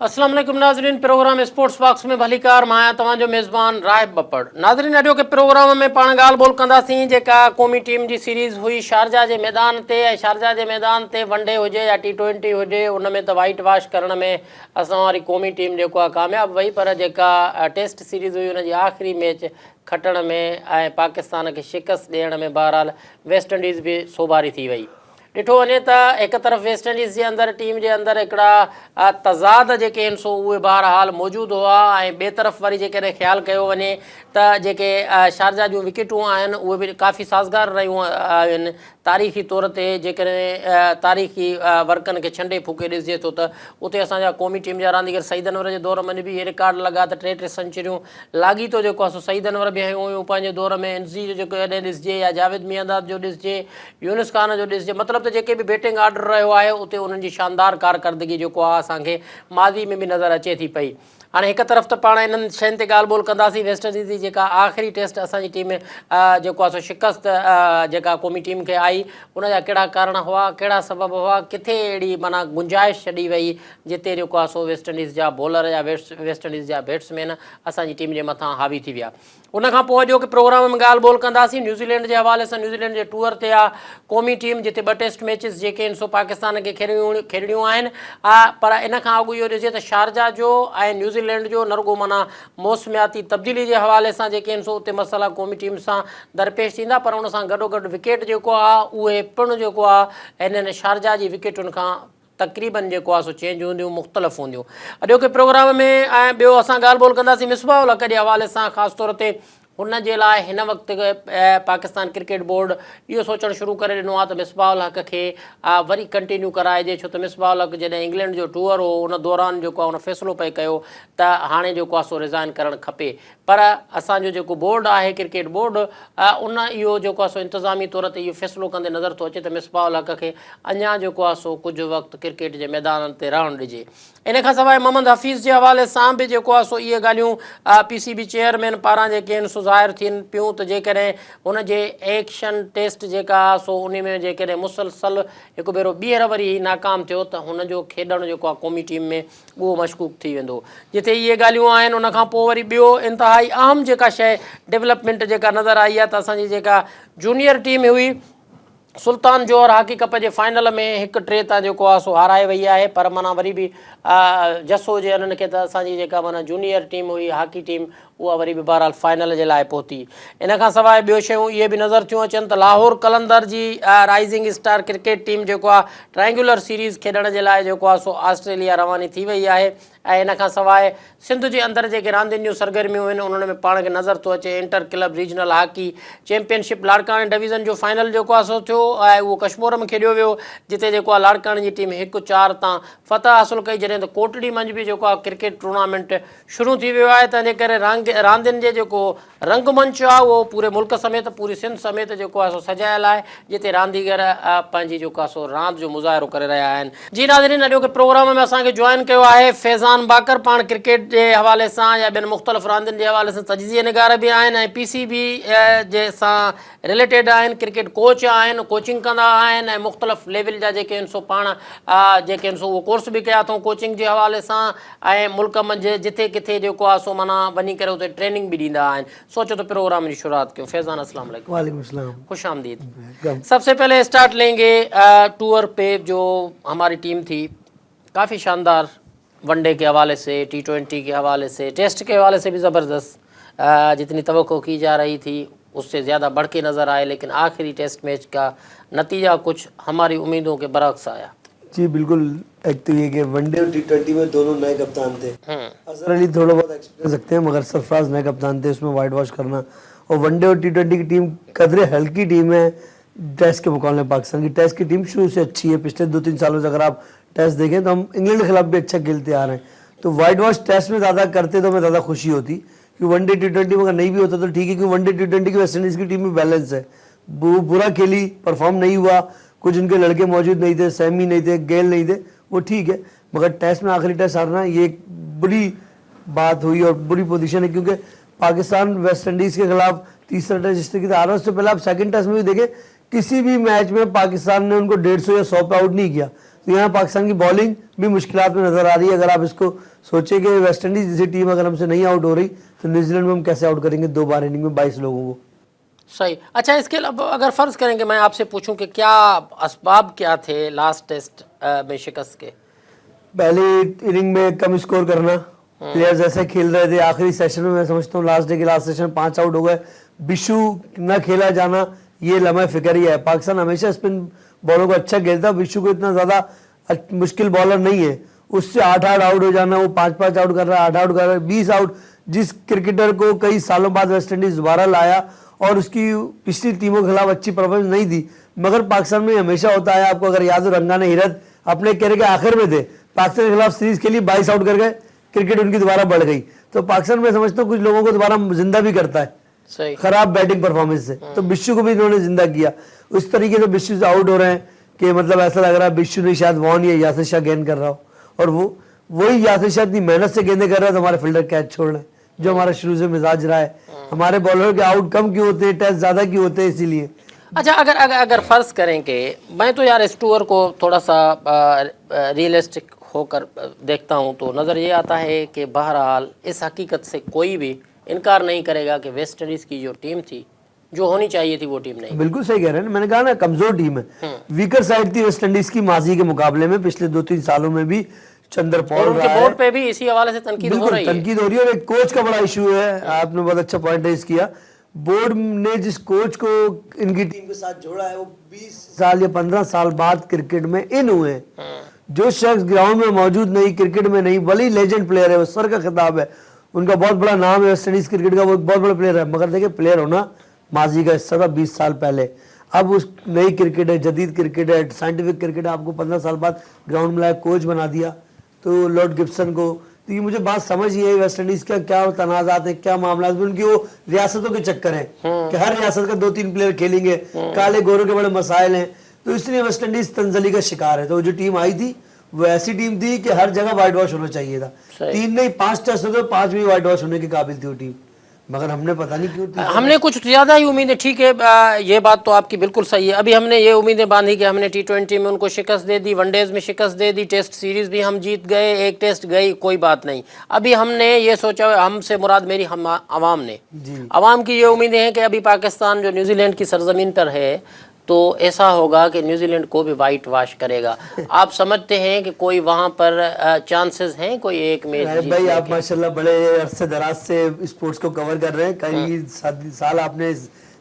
अस्सलाम वालेकुम नाज़रीन, प्रोग्राम स्पोर्ट्स बॉक्स में भलीकार मां तव्हांजो मेज़बान राहिब बपड़। नाज़रीन, अॼो के प्रोग्राम में पाण ॻाल्हि ॿोल कंदासीं जेका क़ौमी टीम जी सीरीज़ हुई शारजा जे मैदान ते। ऐं शारजा जे मैदान ते वनडे हुजे या T20 हुजे, उन में त वाइट वॉश करण में असां वारी क़ौमी टीम जेको आहे कामयाबु वई, पर जेका टेस्ट सीरीज़ हुई उन जी आख़िरी मैच खटण में ऐं पाकिस्तान खे शिकस्त ॾियण में बहरहाल वेस्ट इंडीज़ बि सोभारी थी वई। ॾिठो वञे त हिकु तरफ़ वेस्ट इंडीज़ जे अंदरि टीम जे अंदरि हिकिड़ा तज़ाद जेके आहिनि सो उहे बहरहाल मौजूदु हुआ। ऐं ॿिए तरफ़ वरी जेकॾहिं ख़्यालु कयो वञे त जेके शारजा जूं विकेटूं आहिनि उहे बि काफ़ी साज़गार रहियूं आहिनि। तारीख़ी तौर ते जेकॾहिं तारीख़ी वर्कनि खे छंडे फूके ॾिसिजे थो त उते असांजा क़ौमी टीम जा रांदीगर सईद अनवर जे दौर में बि इहे रिकॉर्ड लॻा त 3 सेंचुरियूं लाॻीतो जेको आहे सो सईद अनवर बि हयूं हुयूं पंहिंजे दौर में। एनज़ी जो जेको जॾहिं ॾिसिजे या जावेद मियांदाद जो ॾिसिजे, यूनुस खान जो ॾिसिजे, मतिलबु त जेके बि बैटिंग ऑर्डर रहियो आहे उते उन्हनि जी शानदार कारकर्दगी जेको आहे असांखे माज़ी में बि नज़र अचे थी पई। हाणे हिकु तरफ़ त पाण इन्हनि शयुनि ते ॻाल्हि ॿोल कंदासीं। वेस्ट इंडीज़ जी जेका आख़िरी टेस्ट असांजी टीम जेको आहे सो शिकस्त जेका क़ौमी टीम खे आई, उनजा कहिड़ा कारण हुआ, कहिड़ा सबब हुआ, किथे अहिड़ी माना गुंजाइश छॾी वई जिते जेको आहे सो वेस्ट इंडीज़ जा बॉलर या वेस्ट इंडीज़ जा बैट्समैन असांजी टीम जे मथां हावी थी विया। उनखां पोइ अॼो के प्रोग्राम में ॻाल्हि ॿोल कंदासीं न्यूज़ीलैंड जे हवाले सां। न्यूज़ीलैंड जे टूर ते आहे क़ौमी टीम, जिते 2 टेस्ट मैचिस जेके आहिनि सो पाकिस्तान खे खेॾणियूं आहिनि। पर इन खां अॻु इहो ॾिजे त शारजा जो ऐं न्यूज़ीलैंड जो न रुॻो माना मौसमियाती तब्दीली जे हवाले सां जेके आहिनि सो उते मसइला क़ौमी टीम सां दरपेश थींदा, पर उन सां गॾोगॾु विकेट जेको आहे उहे पिणु जेको आहे हिननि शारजा जी विकेटुनि खां तक़रीबन जेको आहे सो चेंज हूंदियूं, मुख़्तलिफ़ हूंदियूं। अॼो के प्रोग्राम में ऐं ॿियो असां ॻाल्हि ॿोल कंदासीं मिसबाह उल हक़ जे हवाले सां। ख़ासि तौर ते हुन जे लाइ हिन वक़्तु पाकिस्तान क्रिकेट बोर्ड इहो सोचणु शुरू करे ॾिनो आहे त मिसबाह उल हक़ खे वरी कंटिन्यू कराइजे, छो त मिसबाह उल हक़ जॾहिं इंग्लैंड जो टूर हो उन दौरान जेको आहे उन फ़ैसिलो पए कयो त हाणे जेको आहे सो रिज़ाइन करणु खपे। पर असांजो जेको बोर्ड आहे क्रिकेट बोर्ड उन इहो जेको आहे सो इंतिज़ामी तौर ते इहो फ़ैसिलो कंदे नज़र थो अचे त मिसबाह उल हक़ खे अञा जेको आहे सो कुझु वक़्तु क्रिकेट जे मैदाननि ते रहणु ॾिजे। इन खां सवाइ मोहम्मद हफ़ीज़ जे हवाले सां बि जेको आहे सो इहे ॻाल्हियूं PCB चेयरमैन पारां जेके आहिनि सो ज़ाहिर थियनि पियूं त जेकॾहिं हुन जे एक्शन टेस्ट जेका सो उन में जेकॾहिं मुसलसल हिकु भेरो ॿीहर वरी नाकाम थियो त हुनजो खेॾणु जेको आहे क़ौमी टीम में उहो मशकूक थी वेंदो। जिते इहे ॻाल्हियूं आहिनि उनखां पोइ वरी ॿियो इंतिहाई अहम जेका शइ डेवलपमेंट जेका नज़र आई आहे त असांजी जेका जूनियर टीम हुई सुल्तान जोहर हॉकी कप जे फाइनल में 1-3 तां जेको आहे सो हाराए वई आहे। पर माना वरी बि जसो हुजे उन्हनि खे त असांजी जेका माना जूनियर टीम हुई हॉकी टीम उहा वरी बि बहरहाल फाइनल जे लाइ पहुती। इन खां सवाइ ॿियो शयूं इहे बि नज़र थियूं अचनि त लाहौर कलंदर जी राइज़िंग स्टार क्रिकेट टीम जेको आहे ट्रायंगुलर सीरीज़ खेॾण जे लाइ जेको आहे सो ऑस्ट्रेलिया रवानी थी वई आहे। ऐं इन खां सवाइ सिंध जे अंदरि जेके रांदियुनि जूं सरगर्मियूं आहिनि उन्हनि में पाण खे नज़र थो अचे inter club regional hockey championship लाड़काणे डिवीज़न जो फाइनल जेको आहे सो थियो ऐं उहो कश्मीर में खेॾियो वियो, जिते जेको आहे लाड़काणे जी टीम 1-4 तां फतह हासिलु कई। जॾहिं त कोटड़ी मंझि बि जेको आहे क्रिकेट टूर्नामेंट शुरू थी वियो आहे, तंहिंजे करे रांदियुनि जे जेको रंगमंच आहे उहो पूरे मुल्क समेत पूरी सिंध समेत जेको आहे सो सजायल आहे, जिते रांदीगर पंहिंजी जेको आहे सो रांदि जो मुज़ाहिरो करे रहिया आहिनि। जी नाज़रीन, अॼो के प्रोग्राम में असांखे जॉइन कयो आहे फैज़ान बाकर, पाण क्रिकेट जे हवाले सां या ॿियनि मुख़्तलिफ़ रांदियुनि जे हवाले सां तजज़िया निगार बि आहिनि ऐं PCB जे सां रिलेटेड आहिनि, क्रिकेट कोच आहिनि, कोचिंग कंदा आहिनि ऐं मुख़्तलिफ़ लेवल जा जेके आहिनि सो पाण जेके आहिनि सो उहो कोर्स बि कया अथऊं कोचिंग जे हवाले सां ऐं मुल्क मंझि जिथे किथे जेको आहे सो माना वञी करे उते ट्रेनिंग भी ॾींदा आहिनि। सोचो तो प्रोग्राम की शुरुआत क्यों। फैज़ान अस्सलाम वालेकुम। वालेकुम सलाम, खुश आमदीद। सबसे पहले स्टार्ट लेंगे टूर पे जो हमारी टीम थी, काफ़ी शानदार वनडे के हवाले से, T20 के हवाले से, टेस्ट के हवाले से भी ज़बरदस्त, जितनी तवक्को की जा रही थी उससे ज़्यादा बढ़ के नज़र आए, लेकिन आखिरी टेस्ट मैच का नतीजा कुछ हमारी उम्मीदों के बरक्स आया। जी बिल्कुल। एक तो ये कि वनडे और T20 में दोनों नए कप्तान थे। अजहर अली थोड़ा बहुत एक्सपीरियंस रखते हैं, मगर सरफराज नए कप्तान थे, उसमें वाइट वॉश करना। और वनडे और T20 की टीम कदरे हल्की टीम है टेस्ट के मुकाबले में। पाकिस्तान की टेस्ट की टीम शुरू से अच्छी है, पिछले 2-3 सालों से अगर आप टेस्ट देखें तो हम इंग्लैंड के खिलाफ भी अच्छा खेलते आ रहे हैं। तो वाइट वॉश टेस्ट में ज़्यादा करते तो हमें ज़्यादा खुशी होती, कि वनडे T20 में अगर नहीं भी होता तो ठीक है, क्योंकि वनडे T20 की वेस्ट इंडीज़ की टीम में बैलेंस है। वो बुरा खेली, परफॉर्म नहीं हुआ, कुछ उनके लड़के मौजूद नहीं थे, सैमी नहीं थे, गेल नहीं थे, वो ठीक है, मगर टेस्ट में आखिरी टेस्ट हारना ये एक बुरी बात हुई और बुरी पोजीशन है, क्योंकि पाकिस्तान वेस्ट इंडीज़ के खिलाफ तीसरा टेस्ट जिस तरीके से हारा, उससे पहले आप सेकंड टेस्ट में भी देखें किसी भी मैच में पाकिस्तान ने उनको 150 या 100 पे आउट नहीं किया। तो यहाँ पाकिस्तान की बॉलिंग भी मुश्किलात में नजर आ रही है। अगर आप इसको सोचे कि वेस्ट इंडीज जैसी टीम अगर हमसे नहीं आउट हो रही तो न्यूजीलैंड में हम कैसे आउट करेंगे 2 बार इनिंग में 22 लोगों को। सही। अच्छा, इसके अलावा अगर फर्ज करेंगे मैं आपसे पूछूं कि क्या असबाब क्या थे लास्ट टेस्ट में शिकस्त के? पहली इनिंग में कम स्कोर करना, प्लेयर्स ऐसे खेल रहे थे। आखिरी सेशन में मैं समझता हूँ लास्ट डे के लास्ट सेशन 5 आउट हो गए। बिशु न खेला जाना ये लम्हा फिक्र ही है। पाकिस्तान हमेशा स्पिन बॉलों को अच्छा खेलता, बिशु को इतना ज्यादा मुश्किल बॉलर नहीं है। उससे 8 आउट हो जाना, वो 5 आउट कर रहा है, 8 आउट कर रहा है, 20 आउट। जिस क्रिकेटर को कई सालों बाद वेस्ट इंडीज दोबारा लाया और उसकी पिछली टीमों के खिलाफ अच्छी परफॉर्मेंस नहीं दी, मगर पाकिस्तान में हमेशा होता है। आपको अगर याद हो रंगाना हिरत अपने कैरियर के आखिर में थे, पाकिस्तान के खिलाफ सीरीज के लिए 22 आउट कर गए, क्रिकेट उनकी दोबारा बढ़ गई। तो पाकिस्तान में समझता हूँ कुछ लोगों को दोबारा जिंदा भी करता है सही। खराब बैटिंग परफॉर्मेंस से। तो बिशु को भी इन्होंने जिंदा किया। उस तरीके से बिशु से आउट हो रहे हैं कि मतलब ऐसा लग रहा है बिशु ने शायद वॉन या यासिर शाह गेंद कर रहा हो, और वही यासिर शाह इतनी मेहनत से गेंदें कर रहा है तो हमारे फील्डर कैच छोड़ रहे हैं, जो हमारा शुरू से मिजाज रहा है। हमारे बॉलर के आउट कम क्यों होते हैं, टेस्ट ज्यादा क्यों होते हैं, इसीलिए। अच्छा, अगर फर्ज करें कि मैं तो यार इस टूर को थोड़ा सा रियलिस्टिक होकर देखता हूं, तो नज़र ये आता है कि बहरहाल इस हकीकत से कोई भी इनकार नहीं करेगा कि वेस्ट इंडीज की जो टीम थी, जो होनी चाहिए थी, वो टीम नहीं। बिल्कुल सही कह रहे हैं, मैंने कहा ना कमजोर टीम है, वीकर साइड थी वेस्ट इंडीज की माजी के मुकाबले में। पिछले 2-3 सालों में भी चंद्र पॉल उनके बोर्ड पे भी इसी हवाले से तनकीद हो रही है। तनकीद हो रही है, और एक कोच का बड़ा इशू है। आपने बहुत अच्छा पॉइंट रेज किया। बोर्ड ने जिस कोच को इनकी टीम के साथ जोड़ा है, वो 20 साल या 15 साल बाद क्रिकेट में इन हुए हैं। जो शख्स ग्राउंड में मौजूद नहीं, क्रिकेट में नहीं, भले लेजेंड प्लेयर है, वो सर का खिताब है, उनका बहुत बड़ा नाम है वेस्ट इंडीज क्रिकेट का, वो बहुत बड़ा प्लेयर है, मगर देखिए प्लेयर होना माजी का हिस्सा था 20 साल पहले। अब उस नई क्रिकेट है, जदीद क्रिकेट है, साइंटिफिक क्रिकेट है, आपको 15 साल बाद ग्राउंड में लाया कोच बना दिया तो लॉर्ड गिब्सन को। तो ये मुझे बात समझ ही है वेस्ट इंडीज का क्या तनाजात है, क्या मामला है। उनकी वो रियासतों के चक्कर है कि हर रियासत का 2-3 प्लेयर खेलेंगे, काले गोरों के बड़े मसाइल हैं, तो इसलिए वेस्ट इंडीज तंजली का शिकार है। तो जो टीम आई थी वो ऐसी टीम थी कि हर जगह व्हाइट वॉश होना चाहिए था। 3 नहीं 5 टेस्ट होते, 5 भी व्हाइट वॉश होने के काबिल थी वो टीम, मगर हमने पता नहीं क्यों हमने कुछ ज्यादा ही उम्मीदें। ठीक है, ये बात तो आपकी बिल्कुल सही है। अभी हमने ये उम्मीदें बांधी कि हमने T20 में उनको शिकस्त दे दी, वनडेज में शिकस्त दे दी, टेस्ट सीरीज भी हम जीत गए, एक टेस्ट गई, कोई बात नहीं। अभी हमने ये सोचा, हमसे मुराद मेरी अवाम ने, अवाम की ये उम्मीदें हैं कि अभी पाकिस्तान जो न्यूजीलैंड की सरजमीन पर है, तो ऐसा होगा कि न्यूजीलैंड को भी वाइट वॉश करेगा। आप समझते हैं कि कोई वहां पर चांसेस हैं कोई एक मैच? भाई आप माशाल्लाह बड़े अरसे दराज से स्पोर्ट्स को कवर कर रहे हैं, कई साल आपने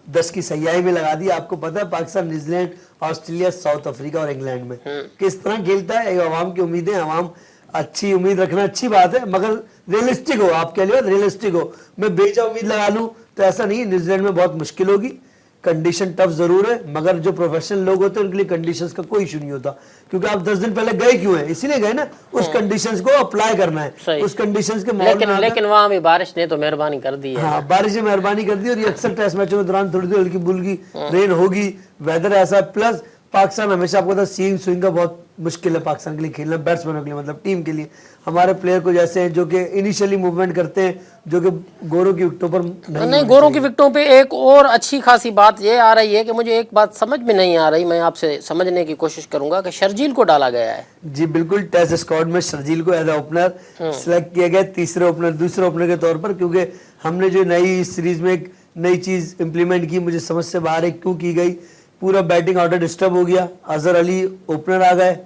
10 की सयाही में लगा दी। आपको पता है Pakistan, New Zealand, Australia, south Africa और इंग्लैंड में किस तरह खेलता है। अवाम की उम्मीदें, अवाम अच्छी उम्मीद रखना अच्छी बात है, मगर रियलिस्टिक हो, आपके लिए रियलिस्टिक हो। मैं बेजा उम्मीद लगा लूं तो ऐसा नहीं, न्यूजीलैंड में बहुत मुश्किल होगी, कंडीशन टफ जरूर है, मगर जो प्रोफेशनल लोग होते हैं उनके लिए कंडीशंस का कोई इशू नहीं होता। क्योंकि आप 10 दिन पहले गए क्यों हैं, इसीलिए गए ना, उस कंडीशंस को अप्लाई करना है, उस कंडीशंस के लेकिन वहां भी बारिश ने तो मेहरबानी कर दी है। हाँ, बारिश ने मेहरबानी कर दी, और ये अक्सर टेस्ट मैचों के दौरान थोड़ी हल्की बुल्की रेन होगी, वेदर ऐसा। प्लस पाकिस्तान हमेशा आपको पता सीइंग स्विंग का बहुत मुश्किल है पाकिस्तान के लिए खेलना, बैट्समैनों के लिए, मतलब टीम के लिए। हमारे प्लेयर को जैसे हैं जो कि इनिशियली मूवमेंट करते हैं, जो कि गोरों की विकेटों पर नहीं गोरों की विकेटों पे एक और अच्छी खासी बात ये आ रही है कि मुझे एक बात समझ में नहीं आ रही, मैं आपसे समझने की कोशिश करूंगा कि शर्जील को डाला गया है। जी बिल्कुल, टेस्ट स्क्वाड में शर्जील को एज ओपनर सिलेक्ट किया गया, तीसरे ओपनर, दूसरे ओपनर के तौर पर, क्योंकि हमने जो नई सीरीज में एक नई चीज इंप्लीमेंट की, मुझे समझ से बाहर है क्यों की गई। पूरा बैटिंग ऑर्डर डिस्टर्ब हो गया, अजहर अली ओपनर आ गए,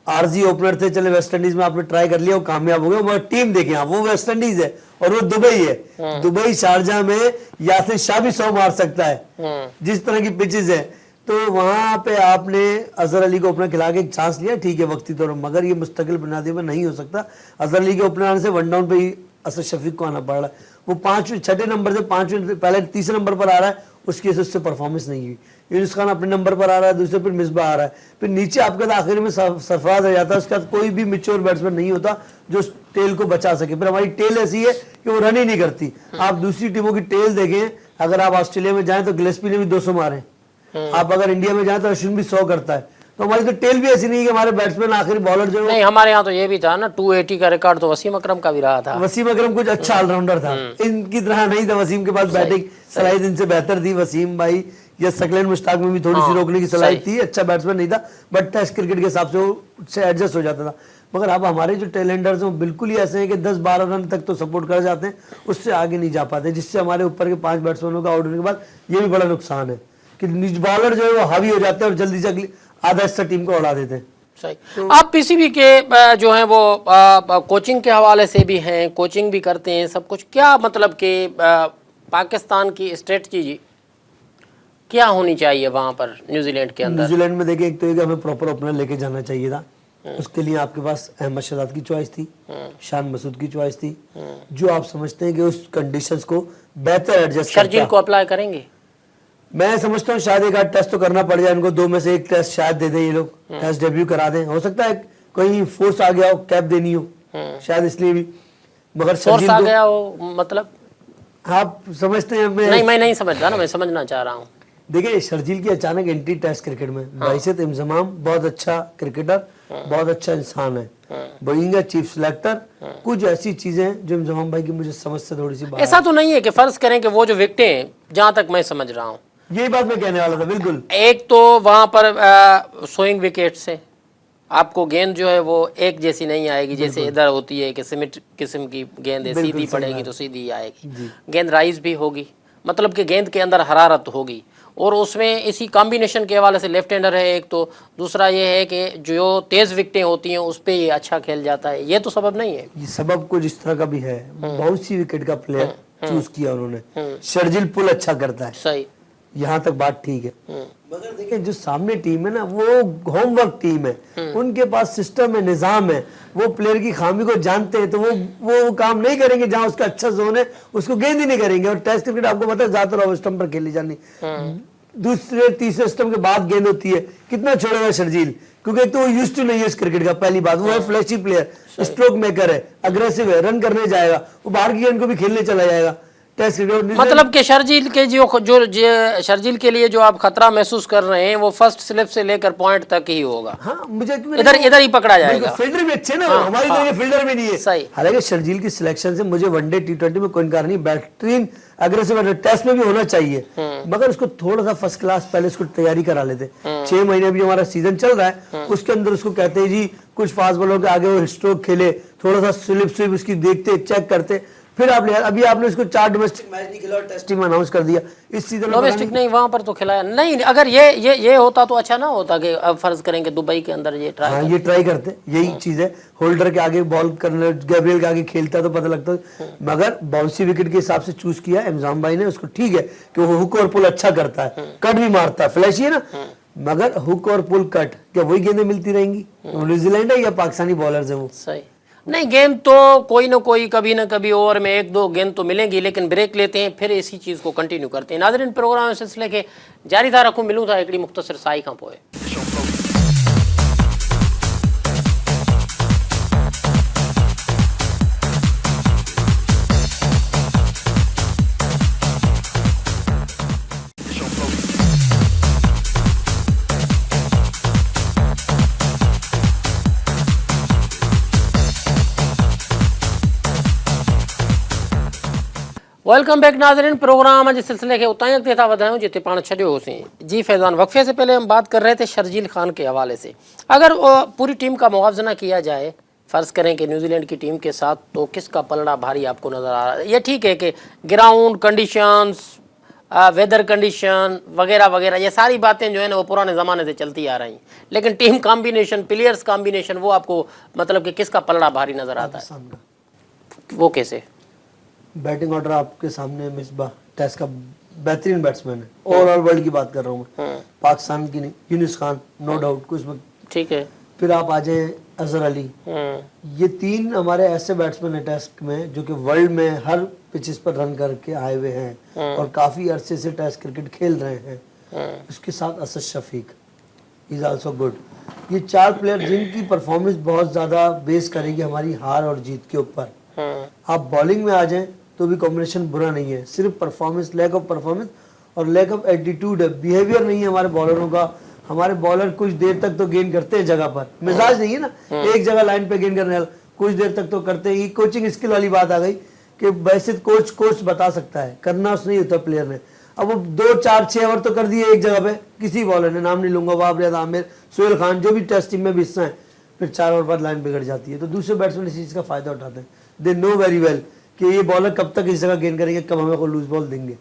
आरजी ओपनर थे, चले वेस्ट इंडीज में आपने ट्राई कर लिया, वो कामयाब हो गए। मगर टीम देखें आप, वो वेस्ट इंडीज है और वो दुबई है। दुबई शारजा में यासिर शाह भी 100 मार सकता है, जिस तरह की पिचेस है। तो वहां पे आपने अजहर अली को ओपनर खिला के एक चांस लिया, ठीक है वक्ती तौर पर, मगर ये मुस्तकिल बुनियादी पर नहीं हो सकता। अजहर अली के ओपनर आने से 1 डाउन पे ही असद शफीक को आना पड़ रहा है। वो 6ठे नंबर से 5वें, पहले तीसरे नंबर पर आ रहा है, उसकी वजह से परफॉर्मेंस नहीं हुई। यूनुस खान अपने नंबर पर आ रहा है, दूसरे पर मिसबा आ रहा है, फिर नीचे आपके आखिर में सरफराज आ जाता है। उसके बाद कोई भी मिच्योर बैट्समैन नहीं होता जो टेल को बचा सके। फिर हमारी टेल ऐसी है कि वो रन ही नहीं करती। आप दूसरी टीमों की टेल देखें, अगर आप ऑस्ट्रेलिया में जाएं तो गिलेस्पी ने भी 200 मारे, आप अगर इंडिया में जाएं तो अश्विन भी 100 करता है। तो हमारी तो टेल भी ऐसी नहीं कि हमारे बैट्समैन आखिरी बॉलर जो नहीं, हमारे यहाँ तो ये भी था ना, 280 का रिकॉर्ड तो वसीम अकरम का भी रहा था। वसीम अकरम कुछ अच्छा ऑलराउंडर था, इनकी तरह नहीं था। वसीम के पास बैटिंग सलाहियत इनसे बेहतर थी। वसीम भाई या सकलेन मुश्ताक में भी थोड़ी सी रोकने की सलाहियत थी, अच्छा बैट्समैन नहीं था, बट टेस्ट क्रिकेट के हिसाब से वो एडजस्ट हो जाता था। मगर अब हमारे जो टैलेंटर्स हैं वो बिल्कुल ही ऐसे हैं कि 10-12 रन तक तो सपोर्ट कर जाते हैं, उससे आगे नहीं जा पाते, जिससे हमारे ऊपर के 5 बैट्समैनों का आउट होने के बाद ये भी बड़ा नुकसान है कि निज बॉलर जो है वो हावी हो जाते हैं और जल्दी से अगली आधा हिस्सा टीम को उड़ा देते हैं। सही। आप पीसीबी के जो है वो कोचिंग के हवाले से भी हैं, कोचिंग भी करते हैं, सब कुछ, क्या मतलब कि पाकिस्तान की स्ट्रेटजी क्या होनी चाहिए वहां पर न्यूजीलैंड के अंदर? न्यूजीलैंड में देखिए, एक तो एक हमें प्रॉपर ओपनर लेके जाना चाहिए था, उसके लिए आपके पास अहमद शहजाद की चॉइस थी, शान मसूद की चॉइस थी, जो आप समझते हैं कि उस कंडीशंस को बेहतर एडजस्ट शर्जील को अप्लाई करेंगे? मैं समझता हूँ शायद एक आध टेस्ट तो करना पड़ जाए इनको, 2 में से 1 टेस्ट शायद दे दें ये लोग, टेस्ट डेब्यू करा दें, हो सकता है कहीं फोर्स आ गया हो, कैप देनी हो शायद इसलिए भी, मगर फोर्स आ गया हो मतलब आप समझते हैं? नहीं, मैं नहीं समझता ना, मैं समझना चाह रहा हूँ। देखिए शर्जील की अचानक एंट्री टेस्ट क्रिकेट में, बाइसत इंजमाम बहुत अच्छा क्रिकेटर, बहुत अच्छा इंसान है, बनेगा चीफ सिलेक्टर, कुछ ऐसी चीजें हैं जो इंजमाम भाई की मुझे समझ से थोड़ी सी बाहर। ऐसा तो नहीं है कि फर्ज करें कि वो जो विकेटें हैं, जहां तक मैं समझ रहा हूँ, यही बात मैं कहने वाला था, बिल्कुल। एक तो वहां पर स्विंग विकेट से आपको गेंद जो है वो एक जैसी नहीं आएगी, जैसे इधर होती है कि सिमिट किस्म की गेंद है, सीधी पड़ेगी तो सीधी आएगी, गेंद राइज भी होगी, मतलब कि गेंद के अंदर हरारत होगी, और उसमें इसी कॉम्बिनेशन के हवाले से लेफ्ट हैंडर है एक, तो दूसरा ये है कि जो तेज विकेटें होती हैं उस पर ये अच्छा खेल जाता है। ये तो सबब नहीं है, ये सबब कुछ इस तरह का भी है, बहुत सी विकेट का प्लेयर चूज किया उन्होंने, शर्जील पुल अच्छा करता है, सही, यहाँ तक बात ठीक है, मगर देखिए जो सामने टीम है ना वो होमवर्क टीम है, उनके पास सिस्टम है, निजाम है, वो प्लेयर की खामी को जानते हैं, तो वो काम नहीं करेंगे जहां उसका अच्छा जोन है उसको गेंद ही नहीं करेंगे। और टेस्ट क्रिकेट आपको पता है ज्यादातर ऑफ स्टंप पर खेली जानी, दूसरे तीसरे स्टंप के बाद गेंद होती है, कितना छोड़ेगा शर्जील, क्योंकि तो वो यूज्ड टू नहीं है इस क्रिकेट का, पहली बात वो है फ्लैशी प्लेयर, स्ट्रोक मेकर है, अग्रेसिव है, रन करने जाएगा, वो बाहर की गेंद को भी खेलने चला जाएगा। मतलब कि शर्जील के जो शर्जील के लिए जो आप खतरा महसूस कर रहे हैं वो फर्स्ट स्लिप से लेकर पॉइंट तक ही होगा। हाँ, मुझे इधर ही पकड़ा जाएगा। फील्डर भी अच्छे ना, हमारी तो ये फील्डर भी नहीं है। सही। हालांकि शर्जील की सिलेक्शन से मुझे वनडे T20 में कोई इनकार नहीं, बेहतरीन अग्रेसिव टेस्ट में भी होना चाहिए, मगर उसको थोड़ा सा फर्स्ट क्लास पहले उसको तैयारी करा लेते। 6 महीने भी हमारा सीजन चल रहा है, उसके अंदर उसको कहते हैं जी कुछ फास्ट बॉलर के आगे वो स्ट्रोक खेले, थोड़ा सा स्लिप उसकी देखते, चेक करते, फिर आप ले। अभी आपने इसको 4 डोमेस्टिक मैच नहीं खेला और टेस्ट टीम अनाउंस कर दिया इस सीजन। डोमेस्टिक नहीं, वहां पर तो खिलाया नहीं। अगर ये होता तो अच्छा ना होता कि अब फर्ज करेंगे दुबई के अंदर ये ट्राई। हाँ, ये ट्राई करते, यही चीज है, होल्डर के आगे बॉल करने, गैब्रियल के आगे खेलता तो पता लगता, मगर बाउंसी विकेट के हिसाब से चूज किया इंजाम भाई ने उसको। ठीक है कि वो हुक और पुल अच्छा करता है, कट भी मारता है, फ्लैशी है ना, मगर हुक और पुल कट क्या वही गेंदें मिलती रहेंगी? न्यूजीलैंड है या पाकिस्तानी बॉलर्स है वो? सही नहीं, गेंद तो कोई ना कोई कभी ना कभी ओवर में 1-2 गेंद तो मिलेंगी, लेकिन ब्रेक लेते हैं फिर इसी चीज़ को कंटिन्यू करते हैं। नाज़रीन, प्रोग्राम सिलसिले के जारी था रखूँ मिलूँ था हिकिड़ी मुख्तसर साई खां पोइ। वेलकम बैक नाज़रीन, प्रोग्राम अॼु सिलसिले के उतां अॻिते था वधायूं जिते पाण छॾियो होसीं। जी फैज़ान, वक्फे से पहले हम बात कर रहे थे शर्जील खान के हवाले से। अगर पूरी टीम का मुआवजना किया जाए, फ़र्ज़ करें कि न्यूजीलैंड की टीम के साथ, तो किसका पलड़ा भारी आपको नज़र आ रहा है? ये ठीक है कि ग्राउंड कंडीशंस, वेदर कंडीशन वगैरह वगैरह, ये सारी बातें जो है ना वो पुराने ज़माने से चलती आ रही, लेकिन टीम कॉम्बिनेशन, प्लेयर्स कॉम्बिनेशन, वो आपको मतलब कि किसका पलड़ा भारी नज़र आता है? वो कैसे? बैटिंग ऑर्डर आपके सामने, मिसबाह टेस्ट का बेहतरीन बैट्समैन है, ओवरऑल वर्ल्ड की बात कर रहा हूँ मैं, पाकिस्तान की नहीं, यूनिस खान नो डाउट कुछ में, ठीक है। फिर आप आ जाए अजहर अली, ये 3 हमारे ऐसे बैट्समैन है टेस्ट में जो कि वर्ल्ड में हर पिचेस पर रन करके आए हुए हैं और काफी अरसे से टेस्ट क्रिकेट खेल रहे हैं। उसके साथ Asad Shafiq is also good. ये 4 प्लेयर जिनकी परफॉर्मेंस बहुत ज्यादा बेस करेगी हमारी हार और जीत के ऊपर। आप बॉलिंग में आ जाएं तो भी कॉम्बिनेशन बुरा नहीं है, सिर्फ परफॉर्मेंस, लैक ऑफ परफॉर्मेंस और लैक ऑफ एटीट्यूड है, बिहेवियर नहीं है हमारे बॉलरों का। हमारे बॉलर कुछ देर तक तो गेंद करते हैं जगह पर, मिजाज नहीं है ना एक जगह लाइन पे गेंद करने वाला, कुछ देर तक तो करते हैं। कोचिंग स्किल वाली बात आ गई कि वैसे कोच बता सकता है, करना उसने होता प्लेयर ने। अब वो 2-4-6 ओवर तो कर दिए एक जगह पे, किसी बॉलर ने, नाम नहीं लूंगा, बाबर रियाद, आमिर, सोहेल खान, जो भी टेस्ट टीम में भी हिस्सा है, फिर 4 ओवर बाद लाइन बिगड़ जाती है। तो दूसरे बैट्समैन इस चीज का फायदा उठाते हैं। दे नो वेरी वेल कि ये बॉलर कब तक इस जगह गेन करेंगे, कब हमें को लूज बॉल देंगे।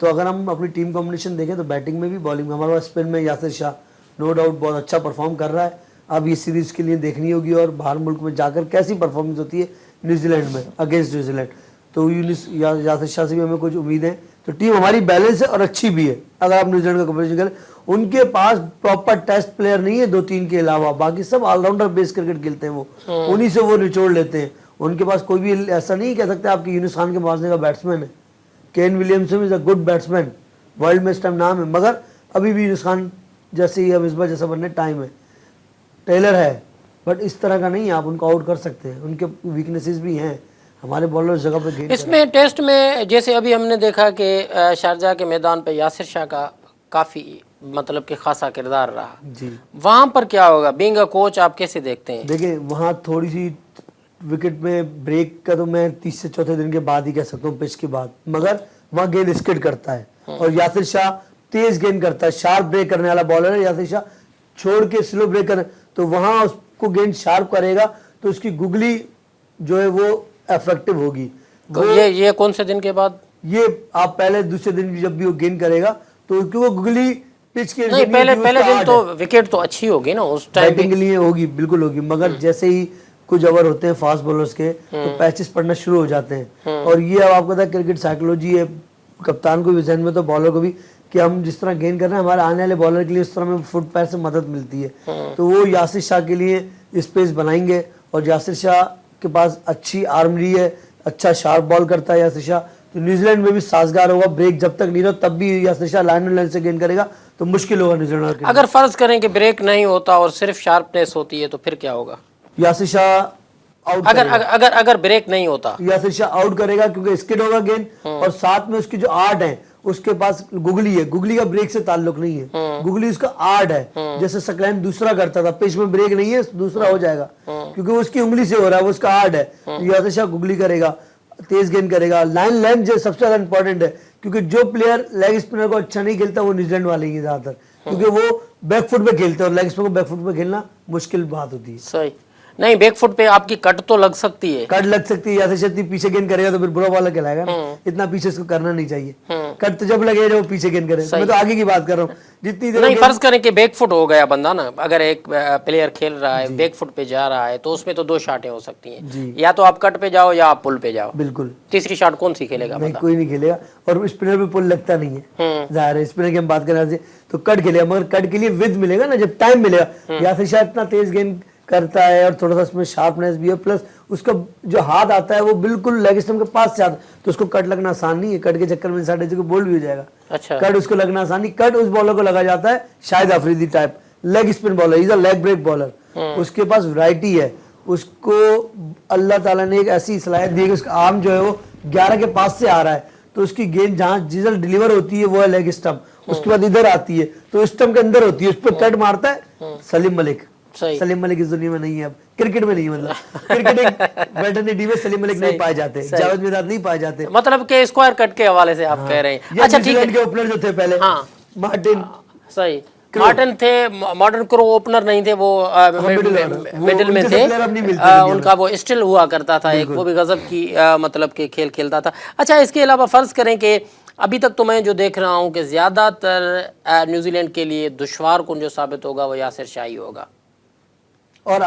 तो अगर हम अपनी टीम कॉम्बिनेशन देखें तो बैटिंग में भी, बॉलिंग में, हमारे पास स्पिन में यासिर शाह नो डाउट बहुत अच्छा परफॉर्म कर रहा है। अब ये सीरीज के लिए देखनी होगी और बाहर मुल्क में जाकर कैसी परफॉर्मेंस होती है न्यूजीलैंड में अगेंस्ट न्यूजीलैंड। तो यासिर शाह से भी हमें कुछ उम्मीद है। तो टीम हमारी बैलेंस है और अच्छी भी है। अगर आप न्यूजीलैंड का कंपेरिजन करें, उनके पास प्रॉपर टेस्ट प्लेयर नहीं है 2-3 के अलावा, बाकी सब ऑलराउंडर बेस क्रिकेट खेलते हैं, वो उन्हीं से वो निचोड़ लेते हैं। उनके पास कोई भी ऐसा नहीं कह सकते आपकी यूनुस खान के मुआवजे का बैट्समैन है। Kane Williamson is a good batsman, world में इस टाइम नाम है, मगर अभी भी यूनुस खान जैसे ही, मिसबा जैसा बनने टाइम है। टेलर है बट इस तरह का नहीं है, आप उनको आउट कर सकते हैं, उनके वीकनेसेस भी हैं। हमारे बॉलर जगह पे गेंद इसमें टेस्ट में जैसे अभी हमने देखा कि शारजाह के मैदान पे यासिर शाह का काफ़ी मतलब कि खासा किरदार रहा जी। वहाँ पर क्या होगा, बीइंग अ कोच आप कैसे देखते हैं? देखिए वहाँ थोड़ी सी विकेट में ब्रेक का तो मैं 30 से 4 दिन के बाद ही कह सकता हूँ, पिच के बाद, मगर वहाँ गेंद स्किड करता है और यासिर शाह तेज गेंद करता है, शार्प ब्रेक करने वाला बॉलर है यासिर शाह, छोड़ के स्लो ब्रेक करना, तो वहाँ उसको गेंद शार्प करेगा तो उसकी गुगली जो है वो इफेक्टिव होगी। तो ये कौन से दिन के बाद? ये आप पहले दूसरे दिन जब भी वो गेंद करेगा तो क्योंकि वो गुगली पिच के नहीं, पहले दिन तो विकेट तो अच्छी होगी ना उस टाइम बैटिंग के लिए होगी, बिल्कुल होगी, मगर जैसे ही कुछ ओवर होते हैं फास्ट बॉलर्स के तो पैचेस पड़ना शुरू हो जाते हैं। और ये अब आपको पता है क्रिकेट साइकोलॉजी है, कप्तान को भी जहन में तो बॉलर को भी, कि हम जिस तरह गेंद कर रहे हैं हमारे आने वाले बॉलर के लिए उस तरह में फुट पैर से मदद मिलती है। तो वो यासिर शाह के लिए स्पेस बनाएंगे और यासिर शाह के पास अच्छी आर्मरी है, अच्छा शार्प बॉल करता है यासिर शाह, तो न्यूजीलैंड में भी साजगार होगा। ब्रेक जब तक नहीं हो तब भी यासिर शाह लाइन से गेंद करेगा तो मुश्किल होगा न्यूजीलैंड। अगर फर्ज करें कि ब्रेक नहीं होता और सिर्फ शार्पनेस होती है तो फिर क्या होगा? यासिर शाह आउट, अगर ब्रेक नहीं होता यासिर शाह आउट करेगा क्योंकि स्किड होगा गेंद और साथ में उसकी जो आर्ट है, उसके पास गुगली है, गुगली का ब्रेक से ताल्लुक नहीं है, गुगली उसका आर्ट है। जैसे सकलैन दूसरा करता था, पिच में ब्रेक नहीं है दूसरा हो जाएगा क्योंकि वो उसकी उंगली से हो रहा है, वो उसका आर्ट है। यासिर शाह गुगली करेगा, तेज गेंद करेगा, लाइन लेंथ जो सबसे ज्यादा इंपॉर्टेंट है, क्योंकि जो प्लेयर लेग स्पिनर को अच्छा नहीं खेलता वो न्यूजीलैंड वाले ही ज्यादातर, क्योंकि वो बैकफुट पे खेलते हैं और लेग स्पिनर को बैकफुट पे खेलना मुश्किल बात होती है। सही नहीं, बैकफुट पे आपकी कट तो लग सकती है, कट लग सकती है, या फिर इतनी पीछे गेंद करेगा तो फिर बुरा बॉलर कहलाएगा ना, इतना पीछे इसको करना नहीं चाहिए। कट तो जब लगे जब पीछे गेंद करे, मैं तो आगे की बात कर रहा हूँ। जितनी नहीं, फर्ज करें कि बैकफुट हो गया बंदा ना, अगर एक प्लेयर खेल रहा है बैकफुट पे जा रहा है तो उसमें तो 2 शॉटें हो सकती हैं, या तो आप कट पे जाओ या आप पुल पे जाओ। बिल्कुल, तीसरी शॉट कौन सी खेलेगा? नहीं, कोई नहीं खेलेगा। और स्पिनर पे पुल लगता नहीं है, जाहिर है स्पिनर की हम बात करना तो कट खेलेगा, मगर कट के लिए विद मिलेगा ना, जब टाइम मिलेगा। या फिर शायद इतना तेज गेंद करता है और थोड़ा सा उसमें शार्पनेस भी है, प्लस उसका जो हाथ आता है वो बिल्कुल लेग स्टंप के पास से आता है, तो उसको कट लगना आसान नहीं है। कट के चक्कर में साढ़े को बोल्ड भी हो जाएगा। अच्छा, कट उसको लगना आसान नहीं, कट उस बॉलर को लगा जाता है शायद Afridi type leg spin bowler, is a leg break bowler. उसके पास वैरायटी है, उसको अल्लाह ताला ने एक ऐसी सलाहियत दी है कि उसका आर्म जो है वो 11 के पास से आ रहा है, तो उसकी गेंद जहाँ जिधर डिलीवर होती है वो है लेग स्टंप, उसके बाद इधर आती है तो स्टंप के अंदर होती है, उस पर कट मारता है सलीम मलिक। सलीम मलिक इस दुनिया में नहीं है, अब क्रिकेट में नहीं है, मतलब क्रिकेट वेटरनिटी में सलीम मलिक नहीं पाए जाते, जावेद मिराज नहीं पाए जाते, मतलब के स्क्वायर कट के हवाले से आप कह रहे हैं। अच्छा ठीक है, के ओपनर जो थे पहले, मार्टिन, सही मार्टिन थे, मॉडर्न क्रो ओपनर नहीं थे, वो मिडिल में थे, उनका वो स्टिल हुआ करता था एक, वो भी गजब की मतलब के खेल खेलता था। अच्छा, इसके अलावा फर्ज करें कि अभी तक तो मैं जो देख रहा हूँ कि ज्यादातर न्यूजीलैंड के लिए दुश्वार कुन जो साबित होगा वो यासिर शाह ही होगा और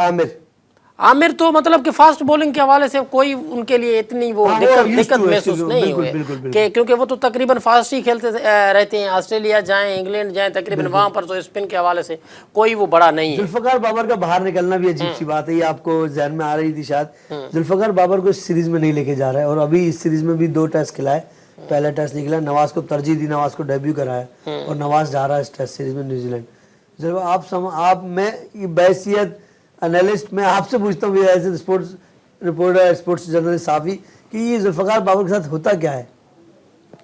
आमिर तो मतलब कि फास्ट बॉलिंग के हवाले से कोई उनके लिए इतनी वो दिक्कत महसूस नहीं हुई, क्योंकि वो तो तकरीबन फास्ट ही खेलते रहते हैं। ऑस्ट्रेलिया जाएं, इंग्लैंड जाएं, तकरीबन वहां पर तो स्पिन के हवाले से कोई वो बड़ा नहीं है। जुल्फकार बाबर का बाहर निकलना भी अजीब सी बात है, ये आपको जहन में आ रही थी शायद। जुल्फकार बाबर को इस सीरीज में नहीं लेके जा रहा है और अभी इस सीरीज में भी 2 टेस्ट खिलाए, पहला टेस्ट निकला, नवाज को तरजीह दी, नवाज को डेब्यू कराया और नवाज जा रहा है इस टेस्ट सीरीज में न्यूजीलैंड। जब आप मैं ये बैसियत एनालिस्ट मैं आपसे पूछता हूँ as a sports reporter, sports journalist Safi, कि ये जुल्फकार बाबर के साथ होता क्या है,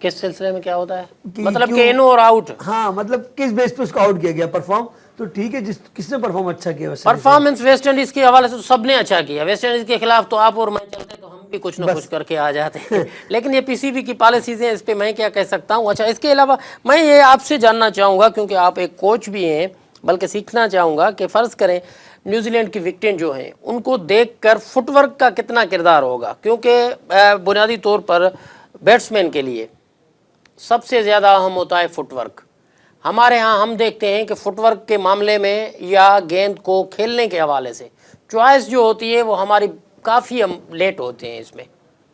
किस सिलसिले में क्या होता है, मतलब कि इन और आउट? हाँ, मतलब किस बेस पे उसको आउट किया गया? परफॉर्म तो ठीक है, किसने परफॉर्म अच्छा किया? परफॉर्मेंस वेस्ट इंडीज के हवाले से तो सबने अच्छा किया, वेस्ट इंडीज के खिलाफ तो आप और मैं चलते तो हम भी कुछ ना कुछ करके आ जाते हैं। लेकिन ये पीसीबी की पॉलिसीज हैं, इस पे मैं क्या कह सकता हूँ। अच्छा, इसके अलावा मैं ये आपसे जानना चाहूँगा, क्योंकि आप एक कोच भी हैं, बल्कि सीखना चाहूँगा कि फ़र्ज़ करें न्यूजीलैंड की विकेटें जो हैं उनको देखकर फुटवर्क का कितना किरदार होगा, क्योंकि बुनियादी तौर पर बैट्समैन के लिए सबसे ज़्यादा अहम होता है फुटवर्क। हमारे यहाँ हम देखते हैं कि फुटवर्क के मामले में या गेंद को खेलने के हवाले से चॉइस जो होती है वो हमारी काफ़ी हम लेट होते हैं इसमें,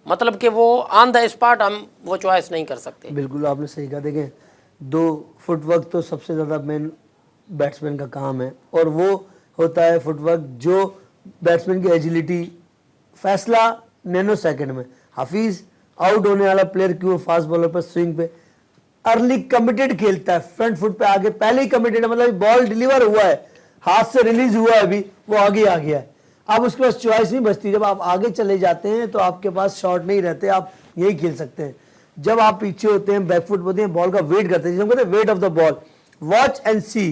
मतलब कि वो ऑन द स्पॉट हम वो चॉइस नहीं कर सकते। बिल्कुल आपने सही कहा। देखें, 2 फुटवर्क तो सबसे ज़्यादा मेन बैट्समैन का काम है, और वो होता है फुटवर्क जो बैट्समैन की एजिलिटी, फैसला नैनो सेकंड में। हाफिज आउट होने वाला प्लेयर क्यों फास्ट बॉलर पर स्विंग पे अर्ली कमिटेड खेलता है, फ्रंट फुट पे आगे पहले ही कमिटेड है, मतलब बॉल डिलीवर हुआ है, हाथ से रिलीज हुआ है, अभी वो आगे आ गया है। अब उसके पास चॉइस नहीं बचती। जब आप आगे चले जाते हैं तो आपके पास शॉट नहीं रहते, आप यही खेल सकते हैं। जब आप पीछे होते हैं, बैकफुट होते हैं, बॉल का वेट करते हैं, जिसे हम कहते हैं wait of the ball, watch and see,